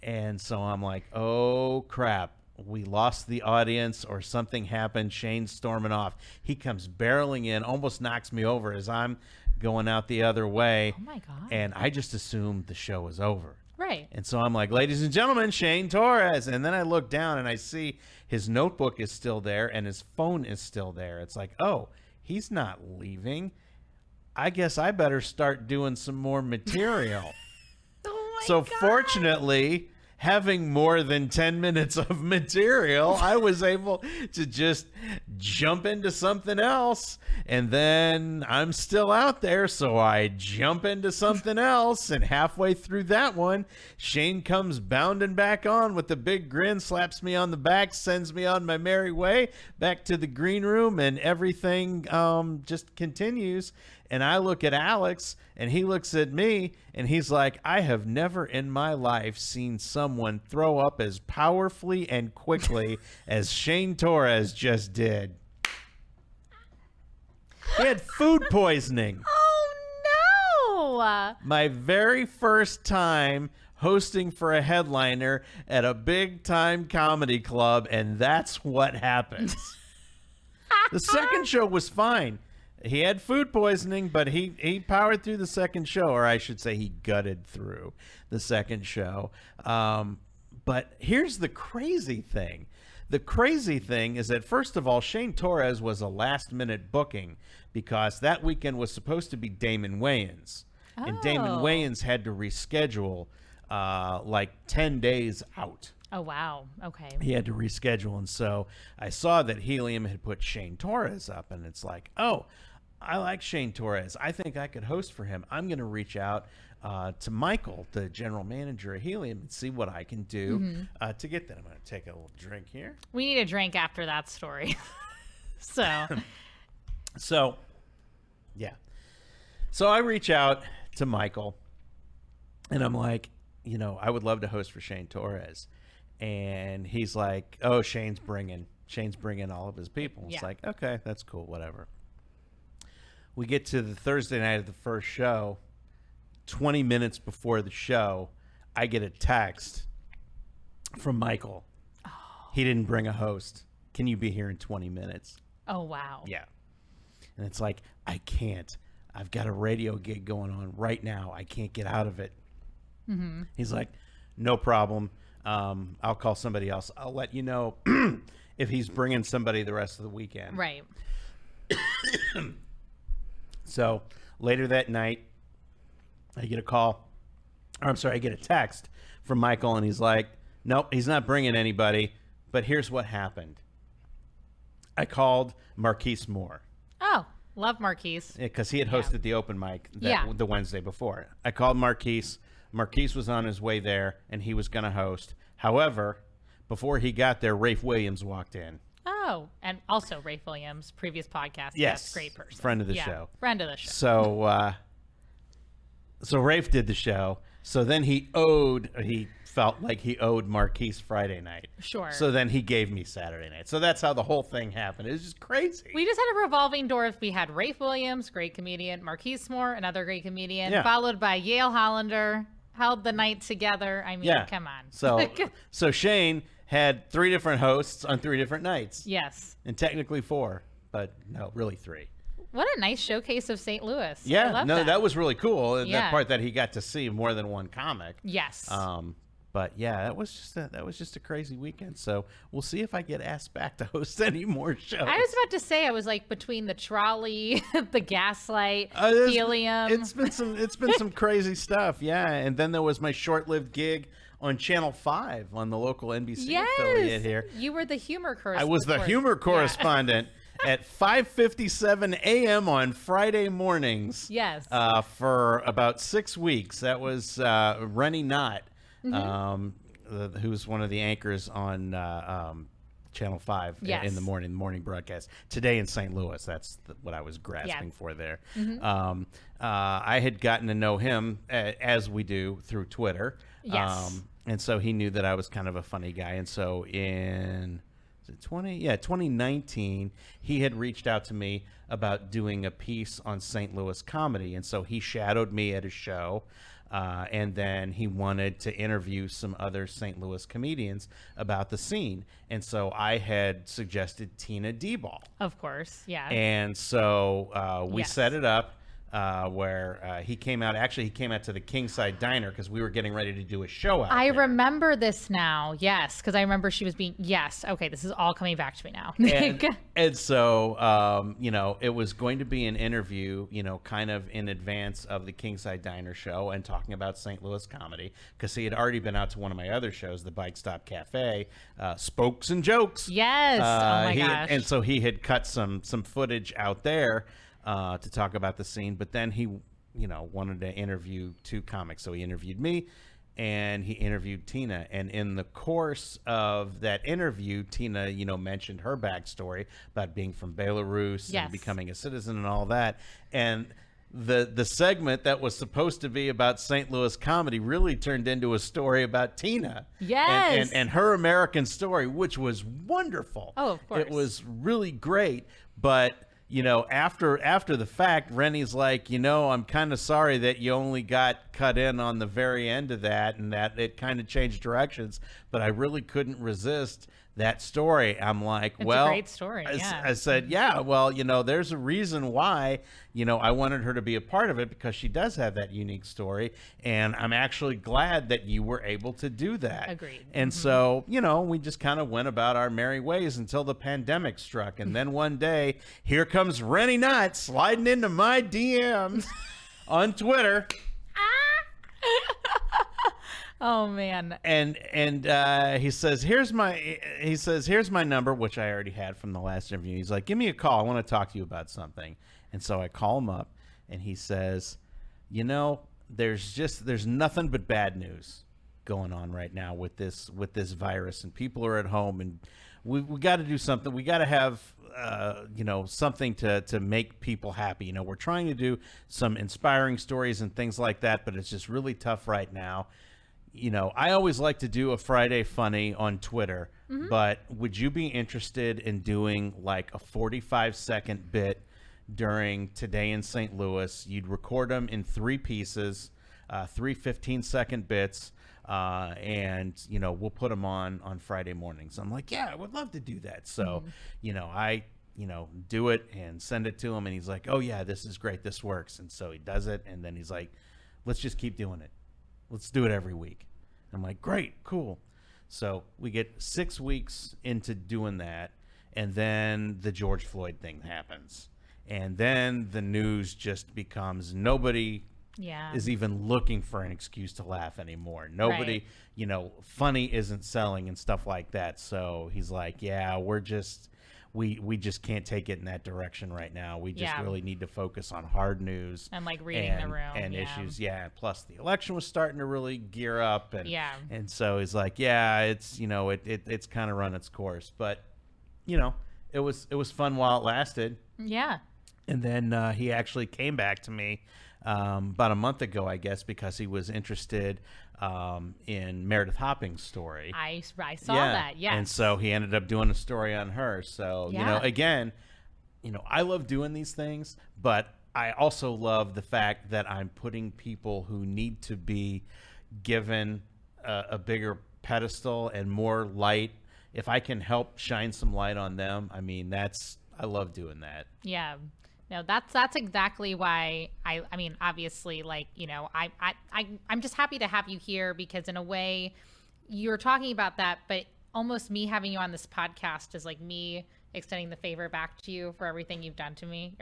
And so I'm like, oh, crap. We lost the audience or something happened. Shane's storming off. He comes barreling in, almost knocks me over as I'm going out the other way. Oh, my God. And I just assumed the show was over. Right. And so I'm like, ladies and gentlemen, Shane Torres. And then I look down and I see his notebook is still there and his phone is still there. It's like, oh, he's not leaving. I guess I better start doing some more material. Oh my So God. fortunately, having more than 10 minutes of material, I was able to just jump into something else. And then I'm still out there, so I jump into something else. And halfway through that one, Shane comes bounding back on with a big grin, slaps me on the back, sends me on my merry way back to the green room, and everything just continues. And I look at Alex, and he looks at me, and he's like, I have never in my life seen someone throw up as powerfully and quickly as Shane Torres just did. He had food poisoning. Oh, no. My very first time hosting for a headliner at a big-time comedy club, and that's what happens. The second show was fine. He had food poisoning, but he powered through the second show, or I should say he gutted through the second show. But here's the crazy thing. The crazy thing is that, first of all, Shane Torres was a last-minute booking because that weekend was supposed to be Damon Wayans. Oh. And Damon Wayans had to reschedule like 10 days out. Oh, wow. Okay. He had to reschedule. And so I saw that Helium had put Shane Torres up, and it's like, oh, I like Shane Torres. I think I could host for him. I'm going to reach out to Michael, the general manager of Helium, and see what I can do to get that. I'm going to take a little drink here. We need a drink after that story. So, yeah. So I reach out to Michael, and I'm like, I would love to host for Shane Torres. And he's like, oh, Shane's bringing all of his people. It's like, okay, that's cool, whatever. We get to the Thursday night of the first show. 20 minutes before the show, I get a text from Michael. Oh. He didn't bring a host. Can you be here in 20 minutes? Oh, wow. Yeah. And it's like, I can't. I've got a radio gig going on right now. I can't get out of it. Mm-hmm. He's like, no problem. I'll call somebody else. I'll let you know if he's bringing somebody the rest of the weekend. Right. So later that night, I get I get a text from Michael, and he's like, nope, he's not bringing anybody. But here's what happened. I called Marquise Moore. Oh, love Marquise. Because he had hosted the open mic the Wednesday before. I called Marquise. Marquise was on his way there, and he was going to host. However, before he got there, Rafe Williams walked in. Oh, and also Rafe Williams, previous podcast. Yes, great person. Friend of the show. Friend of the show. So Rafe did the show. So then he felt like he owed Marquise Friday night. Sure. So then he gave me Saturday night. So that's how the whole thing happened. It was just crazy. We just had a revolving door. We had Rafe Williams, great comedian, Marquise Moore, another great comedian, followed by Yale Hollander, held the night together. I mean, come on. So Shane had 3 different hosts on 3 different nights. Yes. And technically 4, but no, really 3. What a nice showcase of St. Louis. Yeah, I love that was really cool. And Yeah. that part that he got to see more than one comic. Yes. But yeah, that was just a crazy weekend. So we'll see if I get asked back to host any more shows. I was about to say, I was like between the trolley, the gaslight, helium. It's been some crazy stuff. Yeah, and then there was my short-lived gig on Channel 5 on the local NBC affiliate here. You were the humor correspondent. I was the humor correspondent at 5:57 a.m. on Friday mornings. Yes. For about 6 weeks. That was Rennie Knott. who's one of the anchors on Channel 5 Yes. in the morning broadcast today in St. Louis. That's what I was grasping for there. I had gotten to know him as we do through Twitter. Yes. And so he knew that I was kind of a funny guy. And so in 2019, he had reached out to me about doing a piece on St. Louis comedy. And so he shadowed me at his show. And then he wanted to interview some other St. Louis comedians about the scene. And so I had suggested Tina D-Ball. Of course. Yeah. And so we Yes. set it up where he came out. Actually, he came out to the Kingside Diner because we were getting ready to do a show out I there. remember this now. Yes. Because I remember she was being, yes. Okay. This is all coming back to me now. And so, it was going to be an interview, kind of in advance of the Kingside Diner show and talking about St. Louis comedy because he had already been out to one of my other shows, the Bike Stop Cafe, Spokes and Jokes. Yes. Oh my gosh. And so he had cut some footage out there to talk about the scene, but then he, wanted to interview two comics. So he interviewed me and he interviewed Tina. And in the course of that interview, Tina, mentioned her backstory about being from Belarus Yes. and becoming a citizen and all that. And the segment that was supposed to be about St. Louis comedy really turned into a story about Tina. Yes. And her American story, which was wonderful. Oh, of course. It was really great. But after the fact, Rennie's like, I'm kind of sorry that you only got cut in on the very end of that and that it kind of changed directions, but I really couldn't resist that story. I'm like, It's well, a great story. Yeah. I said, yeah, well, there's a reason why, I wanted her to be a part of it because she does have that unique story. And I'm actually glad that you were able to do that. Agreed. And so, we just kind of went about our merry ways until the pandemic struck. And then one day, here comes Rennie Knott sliding into my DMs on Twitter. Oh man. And he says, here's my number, which I already had from the last interview. He's like, give me a call. I want to talk to you about something. And so I call him up and he says, there's nothing but bad news going on right now with this virus, and people are at home, and we got to do something. We got to have something to make people happy. We're trying to do some inspiring stories and things like that, but it's just really tough right now. I always like to do a Friday Funny on Twitter, but would you be interested in doing like a 45-second bit during Today in St. Louis? You'd record them in 3 pieces, 3 15-second bits, and we'll put them on Friday mornings. I'm like, yeah, I would love to do that. So, I do it and send it to him, and he's like, oh yeah, this is great, this works. And so he does it, and then he's like, let's just keep doing it. Let's do it every week. I'm like, great, cool. So we get 6 weeks into doing that, and then the George Floyd thing happens. And then the news just becomes nobody is even looking for an excuse to laugh anymore. Nobody, funny isn't selling and stuff like that. So he's like, yeah, we just can't take it in that direction right now. We just really need to focus on hard news and like reading the room and issues. Yeah. Plus the election was starting to really gear up. And so he's like, yeah, it's, it's kind of run its course, but it was fun while it lasted. Yeah. And then he actually came back to me about a month ago, I guess, because he was interested in Meredith Hopping's story. I saw that, yes. And so he ended up doing a story on her. So, again, I love doing these things, but I also love the fact that I'm putting people who need to be given a bigger pedestal and more light. If I can help shine some light on them, I mean, I love doing that. Yeah. No, that's exactly why I mean, obviously, like, I'm just happy to have you here because in a way you're talking about that, but almost me having you on this podcast is like me extending the favor back to you for everything you've done to me.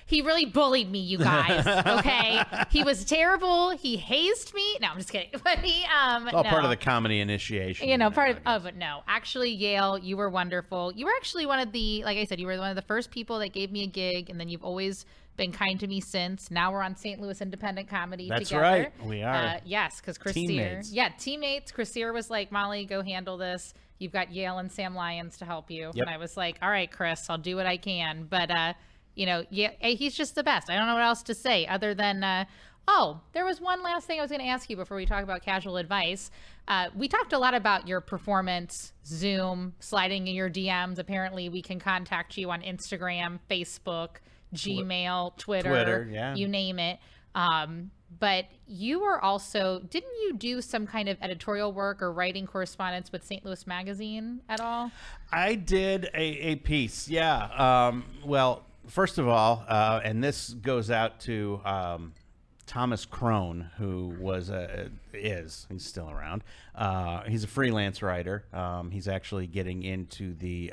He really bullied me, you guys. Okay. He was terrible. He hazed me. No, I'm just kidding. But it's all part of the comedy initiation. But no, actually, Yale, you were wonderful. You were actually one of the, like I said, you were one of the first people that gave me a gig, and then you've always been kind to me since. Now we're on St. Louis Independent Comedy That's together. right. We are. Yes, because Chris Teammates. Sear. Yeah, teammates. Chris Sear was like, Molly, go handle this. You've got Yale and Sam Lyons to help you. Yep. And I was like, all right, Chris, I'll do what I can. But, yeah, he's just the best. I don't know what else to say other than, there was one last thing I was going to ask you before we talk about casual advice. We talked a lot about your performance, Zoom, sliding in your DMs. Apparently, we can contact you on Instagram, Facebook, Gmail, Twitter, yeah. you name it. But you were also, didn't you do some kind of editorial work or writing correspondence with St. Louis Magazine at all? I did a piece, yeah. Well, first of all, and this goes out to Thomas Crone, who he's still around. He's a freelance writer. He's actually getting into the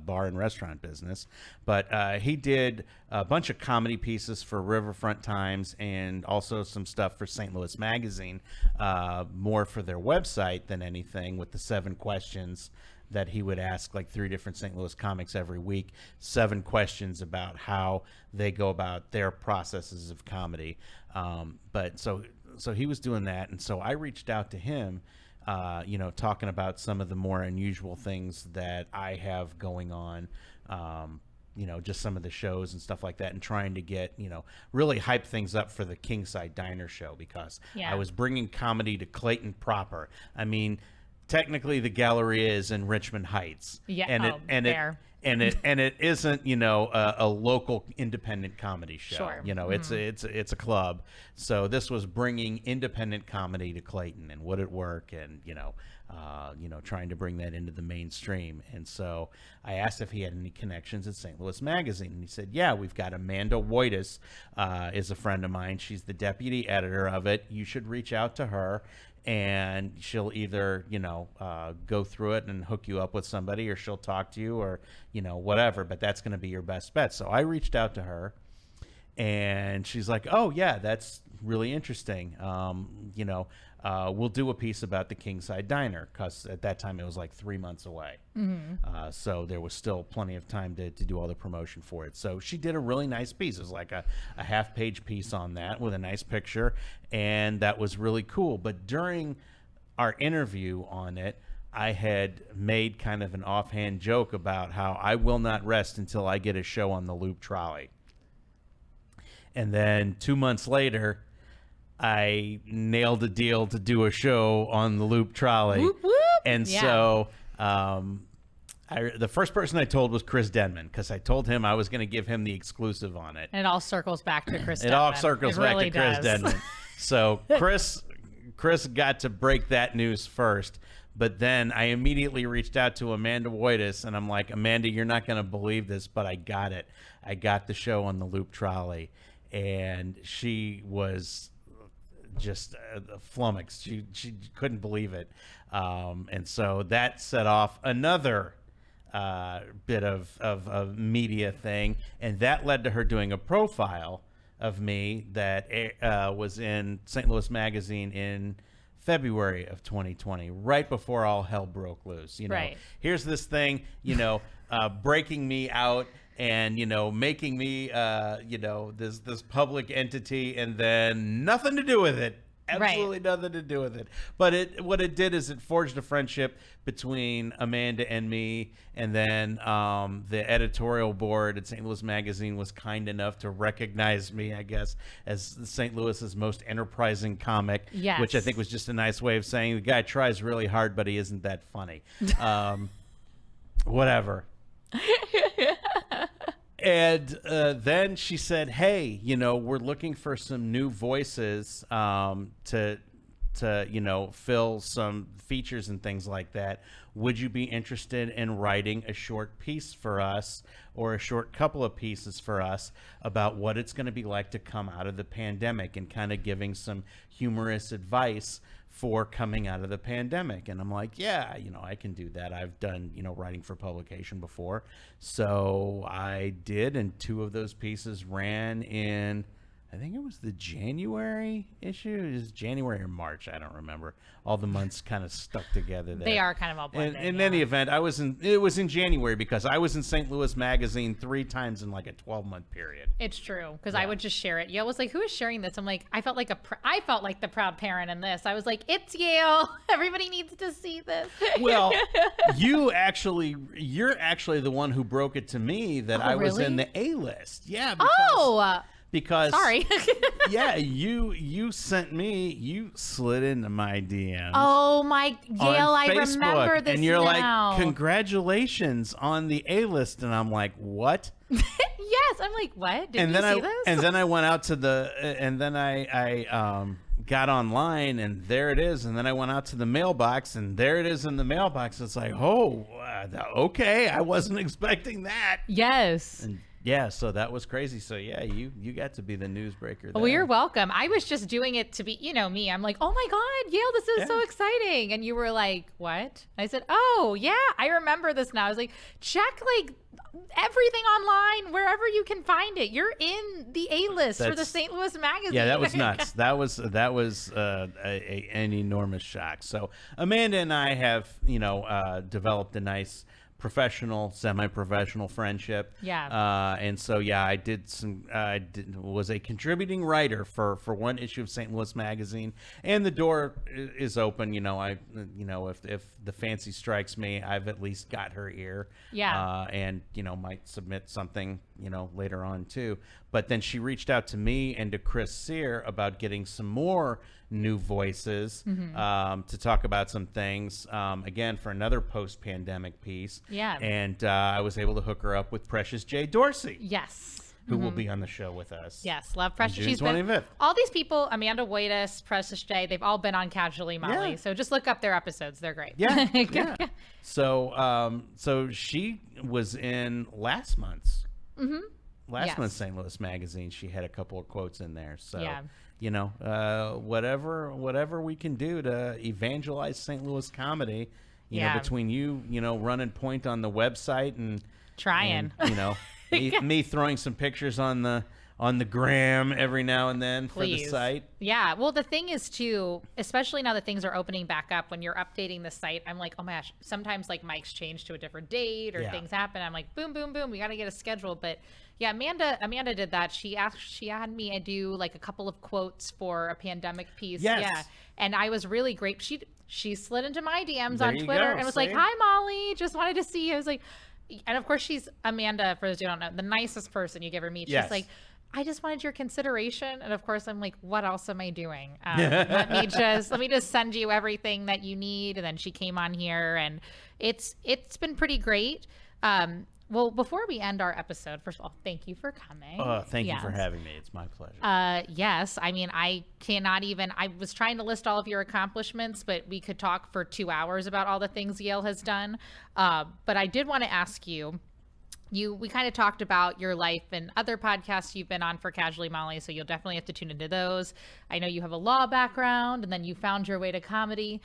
bar and restaurant business, but he did a bunch of comedy pieces for Riverfront Times and also some stuff for St. Louis Magazine, more for their website than anything, with the 7 questions that he would ask like 3 different St. Louis comics every week, 7 questions about how they go about their processes of comedy. But so he was doing that. And so I reached out to him, talking about some of the more unusual things that I have going on, just some of the shows and stuff like that, and trying to get, really hype things up for the Kingside Diner show, because I was bringing comedy to Clayton proper. I mean, technically the Galleria is in Richmond Heights, and it isn't, a local independent comedy show. Sure. It's a club. So this was bringing independent comedy to Clayton, and would it work? And trying to bring that into the mainstream. And so I asked if he had any connections at St. Louis Magazine, and he said, yeah, we've got Amanda Wojtas, is a friend of mine. She's the deputy editor of it. You should reach out to her, and she'll either, go through it and hook you up with somebody, or she'll talk to you, or, whatever, but that's going to be your best bet. So I reached out to her, and she's like, oh yeah, that's really interesting. We'll do a piece about the Kingside Diner, because at that time it was like 3 months away. Mm-hmm. So there was still plenty of time to do all the promotion for it. So she did a really nice piece. It was like a half-page piece on that with a nice picture, and that was really cool. But during our interview on it, I had made kind of an offhand joke about how I will not rest until I get a show on the Loop Trolley. And then 2 months later, I nailed a deal to do a show on the Loop Trolley. Whoop, whoop. And so the first person I told was Chris Denman, because I told him I was going to give him the exclusive on it. And it all circles back to Chris Denman. It all circles back to Chris Denman. So Chris got to break that news first. But then I immediately reached out to Amanda Wojtas, and I'm like, Amanda, you're not going to believe this, but I got it. I got the show on the Loop Trolley. And she was just flummoxed. She couldn't believe it. And so that set off another bit of media thing. And that led to her doing a profile of me that was in St. Louis Magazine in February of 2020, right before all hell broke loose. Right. Here's this thing, breaking me out and, making me, this public entity, and then nothing to do with it. Absolutely nothing to do with it. But what it did is it forged a friendship between Amanda and me. And then the editorial board at St. Louis Magazine was kind enough to recognize me, I guess, as St. Louis's most enterprising comic, which I think was just a nice way of saying the guy tries really hard, but he isn't that funny. Whatever. And then she said, hey, we're looking for some new voices to fill some features and things like that. Would you be interested in writing a short piece for us, or a short couple of pieces for us, about what it's going to be like to come out of the pandemic, and kind of giving some humorous advice for coming out of the pandemic? And I'm like, yeah, I can do that. I've done, writing for publication before. So I did, and 2 of those pieces ran in, I think it was the January issue. It was January or March. I don't remember. All the months kind of stuck together there. They are kind of all blended. In any event, it was in January because I was in St. Louis Magazine 3 times in like a 12-month period. It's true, because I would just share it. Yale was like, "Who is sharing this?" I'm like, I felt like the proud parent in this. I was like, "It's Yale. Everybody needs to see this." Well, you're actually the one who broke it to me that I was in the A list. Yeah. Because sorry. Yeah, you slid into my DMs. Oh my Yale, I remember this. And you're now. like, "Congratulations on the A list," and I'm like, "What?" Yes, I'm like, "What? Did you see this?" And then I went out to I got online, and there it is. And then I went out to the mailbox, and there it is in the mailbox. It's like, oh, okay, I wasn't expecting that. Yes. And yeah, so that was crazy. So yeah, you got to be the newsbreaker there. Well, you're welcome. I was just doing it to be, me. I'm like, "Oh my God, Yale, this is so exciting." And you were like, "What?" I said, "Oh yeah, I remember this now." I was like, "Check like everything online, wherever you can find it. You're in the A list for the St. Louis Magazine." Yeah, that was nuts. that was an enormous shock. So Amanda and I have, developed a nice professional, semi-professional friendship. Yeah. And so I was a contributing writer for one issue of St. Louis Magazine, and the door is open. If the fancy strikes me, I've at least got her ear. Yeah. And might submit something later on too. But then she reached out to me and to Chris Sear about getting some more new voices to talk about some things, again, for another post-pandemic piece. Yeah. And I was able to hook her up with Precious J. Dorsey. Yes. Who will be on the show with us. Yes, love Precious. June 25th. All these people, Amanda Waitis, Precious J, they've all been on Casually Molly. Yeah. So just look up their episodes. They're great. Yeah. Yeah. So she was in last month's St. Louis Magazine. She had a couple of quotes in there. So whatever we can do to evangelize St. Louis comedy, between you running point on the website and trying, me throwing some pictures on the gram every now and then for the site. Yeah. Well, the thing is too, especially now that things are opening back up, when you're updating the site, I'm like, oh my gosh, sometimes like mics change to a different date or things happen. I'm like, boom, boom, boom. We got to get a schedule. But yeah, Amanda did that. She had me do like a couple of quotes for a pandemic piece. Yes. Yeah. And I was really great. She slid into my DMs There on you Twitter go. and was See? like, "Hi, Molly. Just wanted to see you." I was like, and of course she's Amanda, for those who don't know, the nicest person you ever meet. Yes. She's like, "I just wanted your consideration." And of course I'm like, "What else am I doing? Let me just send you everything that you need." And then she came on here, and it's been pretty great. Well, before we end our episode, first of all, thank you for coming. Thank you for having me. It's my pleasure. Yes. I mean, I was trying to list all of your accomplishments, but we could talk for 2 hours about all the things Yale has done. But I did want to ask you, we kind of talked about your life and other podcasts you've been on for Casually Molly, so you'll definitely have to tune into those. I know you have a law background, and then you found your way to comedy.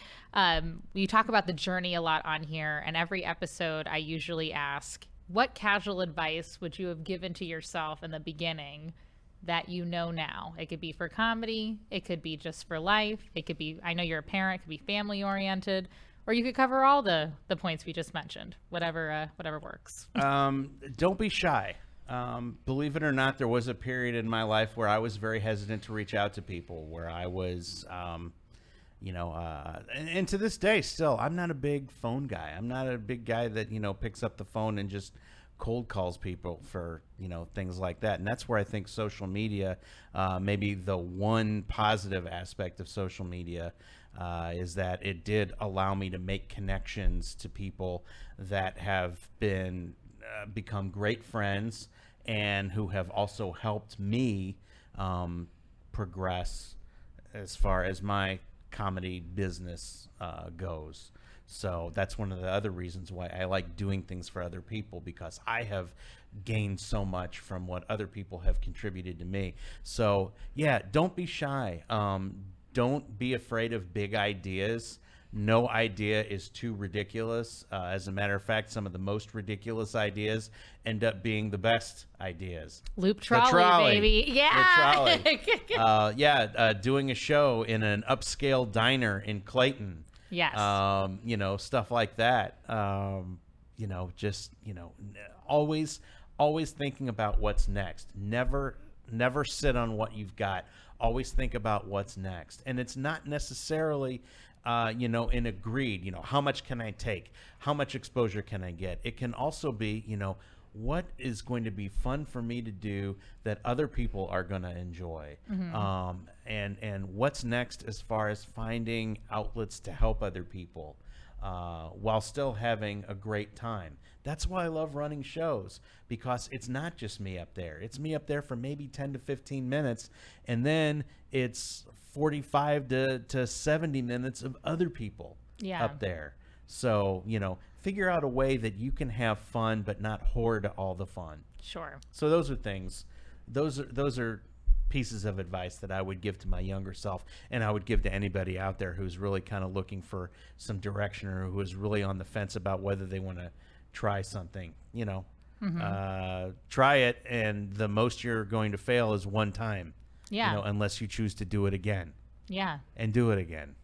We talk about the journey a lot on here, and every episode I usually ask, what casual advice would you have given to yourself in the beginning that you know now? It could be for comedy, it could be just for life, it could be, I know you're a parent, it could be family oriented, or you could cover all the points we just mentioned. Whatever works. Don't be shy. Believe it or not, there was a period in my life where I was very hesitant to reach out to people, where I was and to this day still, I'm not a big phone guy. I'm not a big guy that picks up the phone and just cold calls people for things like that. And that's where I think social media, maybe the one positive aspect of social media, is that it did allow me to make connections to people that have become great friends, and who have also helped me progress as far as my comedy business goes. So that's one of the other reasons why I like doing things for other people, because I have gained so much from what other people have contributed to me. So yeah, don't be shy. Don't be afraid of big ideas. no idea is too ridiculous. As a matter of fact, some of the most ridiculous ideas end up being the best ideas. Loop trolley, baby. Yeah. The trolley. Doing a show in an upscale diner in Clayton. Yes. Stuff like that. Always thinking about what's next. Never sit on what you've got. Always think about what's next. And it's not necessarily, in a greed, how much can I take? How much exposure can I get? It can also be, what is going to be fun for me to do that other people are going to enjoy? And what's next as far as finding outlets to help other people while still having a great time. That's why I love running shows, because it's not just me up there. It's me up there for maybe 10 to 15 minutes, and then it's 45 to 70 minutes of other people up there. So, figure out a way that you can have fun but not hoard all the fun. Sure. So those are things. Those are pieces of advice that I would give to my younger self, and I would give to anybody out there who's really kind of looking for some direction, or who is really on the fence about whether they want to try something. Try it, and the most you're going to fail is one time. Unless you choose to do it again. And do it again.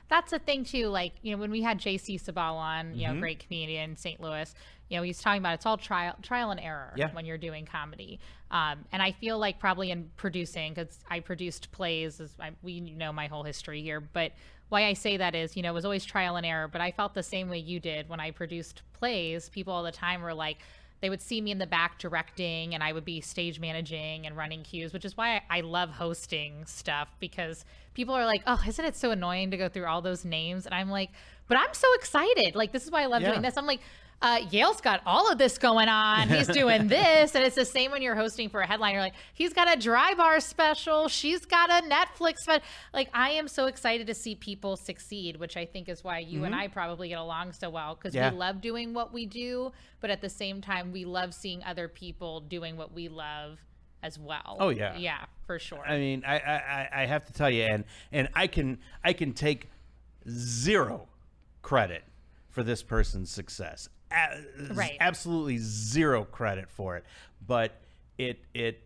That's the thing too. Like, when we had JC Sabal on, great comedian in St. Louis, he's talking about it's all trial and error when you're doing comedy. And I feel like probably in producing, because I produced plays, we know my whole history here, but why I say that is, it was always trial and error, but I felt the same way you did when I produced plays. People all the time were like, they would see me in the back directing, and I would be stage managing and running cues, which is why I love hosting stuff, because people are like, oh, isn't it so annoying to go through all those names? And I'm like, but I'm so excited. Like, this is why I love doing this. I'm like, Yale's got all of this going on. He's doing this. And it's the same when you're hosting for a headliner. Like, he's got a dry bar special. She's got a Netflix special. Like, I am so excited to see people succeed, which I think is why you and I probably get along so well, because we love doing what we do. But at the same time, we love seeing other people doing what we love as well. Oh, yeah. Yeah, for sure. I mean, I have to tell you, and I can take zero credit for this person's success. Right. Absolutely zero credit for it, but it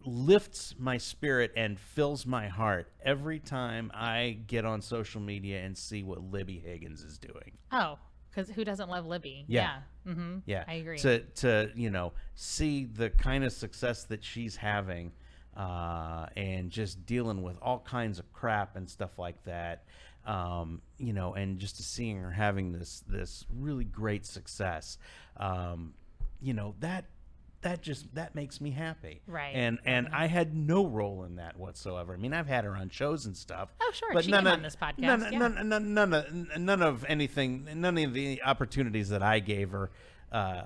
lifts my spirit and fills my heart every time I get on social media and see what Libby Higgins is doing. Oh, because who doesn't love Libby? Yeah. Yeah, I agree. To see the kind of success that she's having, and just dealing with all kinds of crap and stuff like that. And just to seeing her having this really great success, that makes me happy. Right. And I had no role in that whatsoever. I mean, I've had her on shows and stuff. Oh, sure. But she came on this podcast. None of the opportunities that I gave her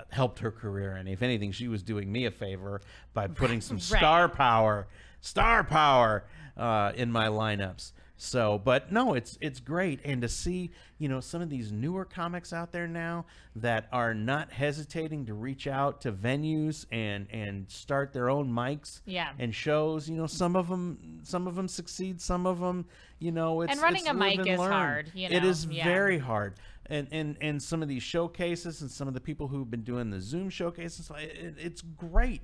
helped her career. And if anything, she was doing me a favor by putting some star power in my lineups. So, but no, it's great. And to see, some of these newer comics out there now that are not hesitating to reach out to venues and start their own mics and shows, some of them succeed. Some of them, it's, and running it's a mic is hard. It is very hard. And some of these showcases and some of the people who've been doing the Zoom showcases, it's great.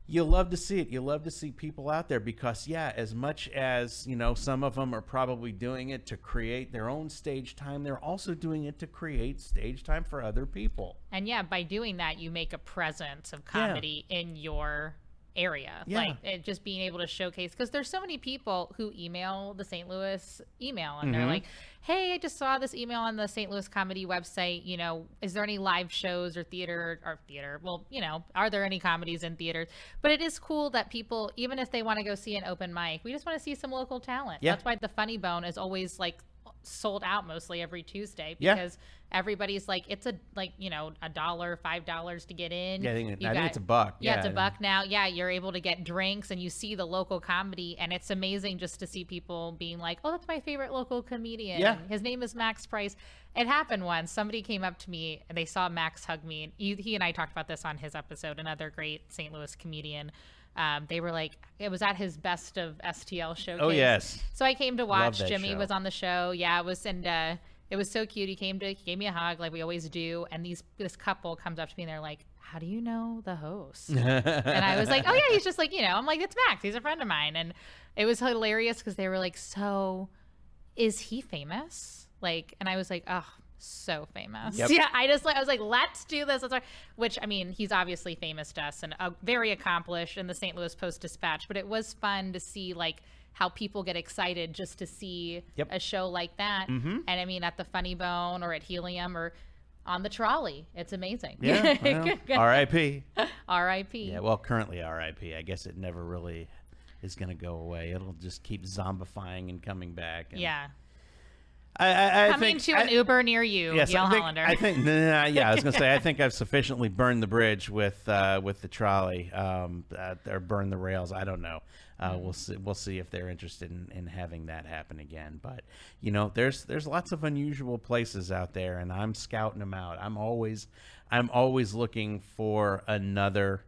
You love to see it. You love to see people out there because, as much as, some of them are probably doing it to create their own stage time, they're also doing it to create stage time for other people. And by doing that, you make a presence of comedy in your area. Like just being able to showcase, because there's so many people who email the St. Louis email and they're like, hey, I just saw this email on the St. Louis comedy website, is there any live shows or theater? Well, are there any comedies in theaters? But it is cool that people, even if they want to go see an open mic, we just want to see some local talent. That's why the Funny Bone is always like sold out mostly every Tuesday, because everybody's like, it's $1, $5 to get in. I think it's $1. It's $1 now. You're able to get drinks and you see the local comedy, and it's amazing just to see people being like, oh, that's my favorite local comedian. His name is Max Price. It happened once. Somebody came up to me and they saw Max hug me. And he and I talked about this on his episode, another great St. Louis comedian. They were like, it was at his Best of STL showcase. Oh, yes. So I came to watch. that Jimmy show. was on the show. Yeah, it was, and it was so cute. He gave me a hug like we always do. And this couple comes up to me and they're like, how do you know the host? And I was like, oh yeah, he's just like, I'm like, it's Max. He's a friend of mine. And it was hilarious because they were like, so is he famous? Like, and I was like, oh, so famous. Yep. Yeah, I was like, let's do this. Which, I mean, he's obviously famous to us and very accomplished in the St. Louis Post-Dispatch, but it was fun to see like how people get excited just to see a show like that. Mm-hmm. And I mean, at the Funny Bone or at Helium or on the trolley, it's amazing. Yeah, well, R.I.P. R.I.P. Yeah, well, currently R.I.P. I guess it never really is going to go away. It'll just keep zombifying and coming back. And yeah. I Coming think, to an Uber near you, yes, Yale I think, Hollander. I think, yeah, I was gonna say, I think I've sufficiently burned the bridge with the trolley, or burned the rails. I don't know. We'll see if they're interested in having that happen again. But there's lots of unusual places out there, and I'm scouting them out. I'm always looking for another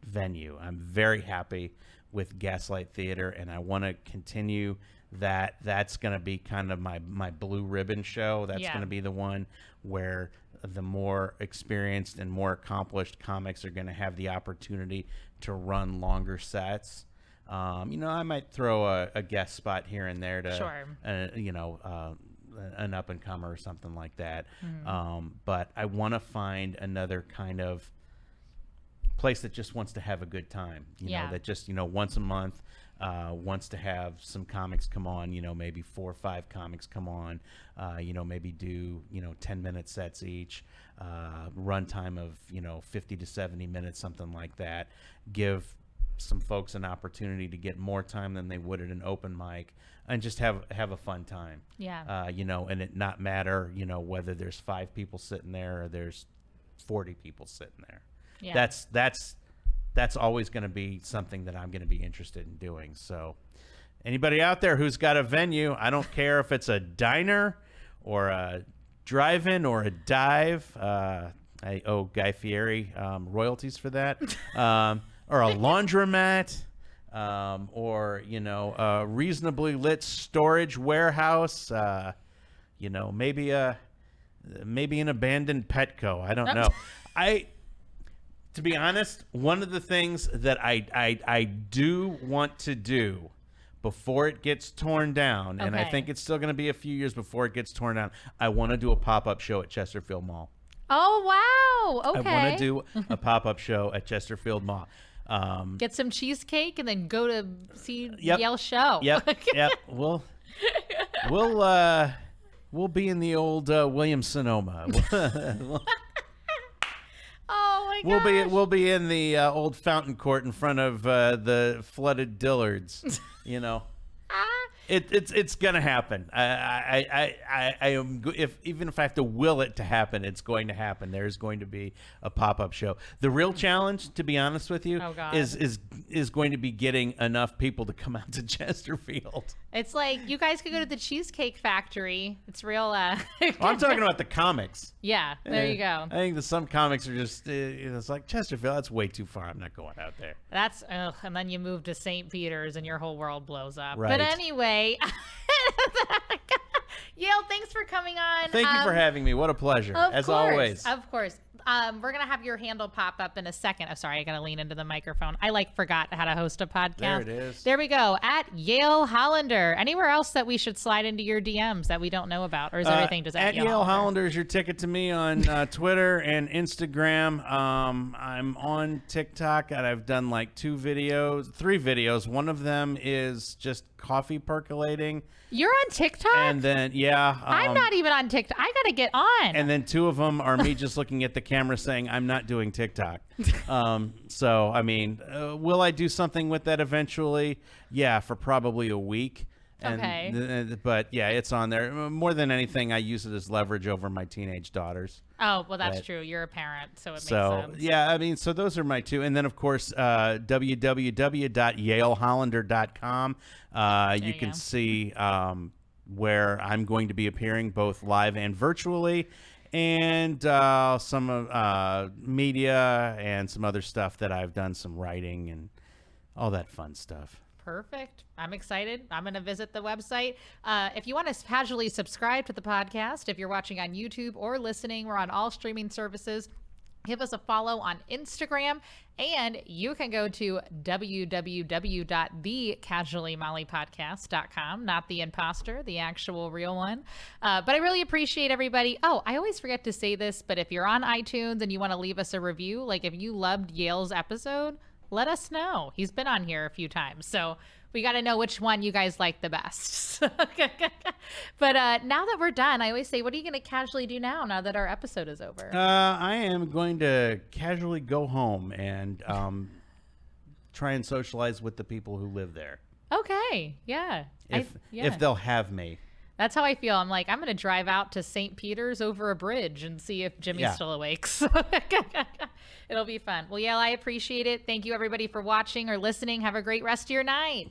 venue. I'm very happy with Gaslight Theater, and I want to continue that. That's going to be kind of my blue ribbon show. That's going to be the one where the more experienced and more accomplished comics are going to have the opportunity to run longer sets. I might throw a guest spot here and there to, an up-and-comer or something like that. But I want to find another kind of place that just wants to have a good time, that just, once a month wants to have some comics come on, maybe 4 or 5 comics come on, maybe do, 10-minute sets each, runtime of, 50 to 70 minutes, something like that. Give some folks an opportunity to get more time than they would at an open mic and just have a fun time. Yeah. And it not matter, whether there's 5 people sitting there or there's 40 people sitting there. Yeah. That's always going to be something that I'm going to be interested in doing. So anybody out there who's got a venue, I don't care if it's a diner or a drive-in or a dive. I owe Guy Fieri royalties for that. Or a laundromat, or, a reasonably lit storage warehouse, maybe an abandoned Petco. I don't know. To be honest, one of the things that I do want to do before it gets torn down, and I think it's still going to be a few years before it gets torn down, I want to do a pop-up show at Chesterfield Mall. Oh, wow. Okay. I want to do a pop-up show at Chesterfield Mall. Get some cheesecake and then go to see Yale show. Yep. We'll be in the old Williams Sonoma. Oh my gosh. We'll be in the old fountain court in front of the flooded Dillards. It's gonna happen. I am even if I have to will it to happen, it's going to happen. There's going to be a pop-up show. The real challenge, to be honest with you, is going to be getting enough people to come out to Chesterfield. It's like you guys could go to the Cheesecake Factory. It's real. I'm talking about the comics. Yeah, there you go. I think that some comics are just it's like Chesterfield. That's way too far. I'm not going out there. That's and then you move to St. Peter's and your whole world blows up. Right. But anyway, Yale, thanks for coming on. Thank you for having me. What a pleasure, as always. Of course. We're going to have your handle pop up in a second. Oh, sorry, I got to lean into the microphone. I forgot how to host a podcast. There it is. There we go. At Yale Hollander. Anywhere else that we should slide into your DMs that we don't know about? Or is everything just at Yale Hollander is your ticket to me on Twitter and Instagram. I'm on TikTok, and I've done 3 videos. One of them is just coffee percolating. You're on TikTok? And then, I'm not even on TikTok. I got to get on. And then 2 of them are me just looking at the camera saying, I'm not doing TikTok. So, I mean, will I do something with that eventually? Yeah, for probably a week. But yeah, it's on there. More than anything, I use it as leverage over my teenage daughters. Oh, well, that's true. You're a parent, so it makes sense. Yeah, I mean, so those are my 2. And then, of course, www.yalehollander.com. You can see where I'm going to be appearing both live and virtually, and some media and some other stuff that I've done some writing and all that fun stuff. Perfect. I'm excited. I'm going to visit the website. If you want to casually subscribe to the podcast, if you're watching on YouTube or listening, we're on all streaming services. Give us a follow on Instagram, and you can go to www.thecasuallymollypodcast.com, not the imposter, the actual real one. But I really appreciate everybody. Oh, I always forget to say this, but if you're on iTunes and you want to leave us a review, like if you loved Yale's episode, let us know. He's been on here a few times, so we got to know which one you guys like the best. But now that we're done, I always say, what are you going to casually do now that our episode is over? I am going to casually go home and try and socialize with the people who live there. Okay, yeah. If they'll have me. That's how I feel. I'm like, I'm going to drive out to St. Peter's over a bridge and see if Jimmy's still awake. So it'll be fun. Well, yeah, I appreciate it. Thank you, everybody, for watching or listening. Have a great rest of your night.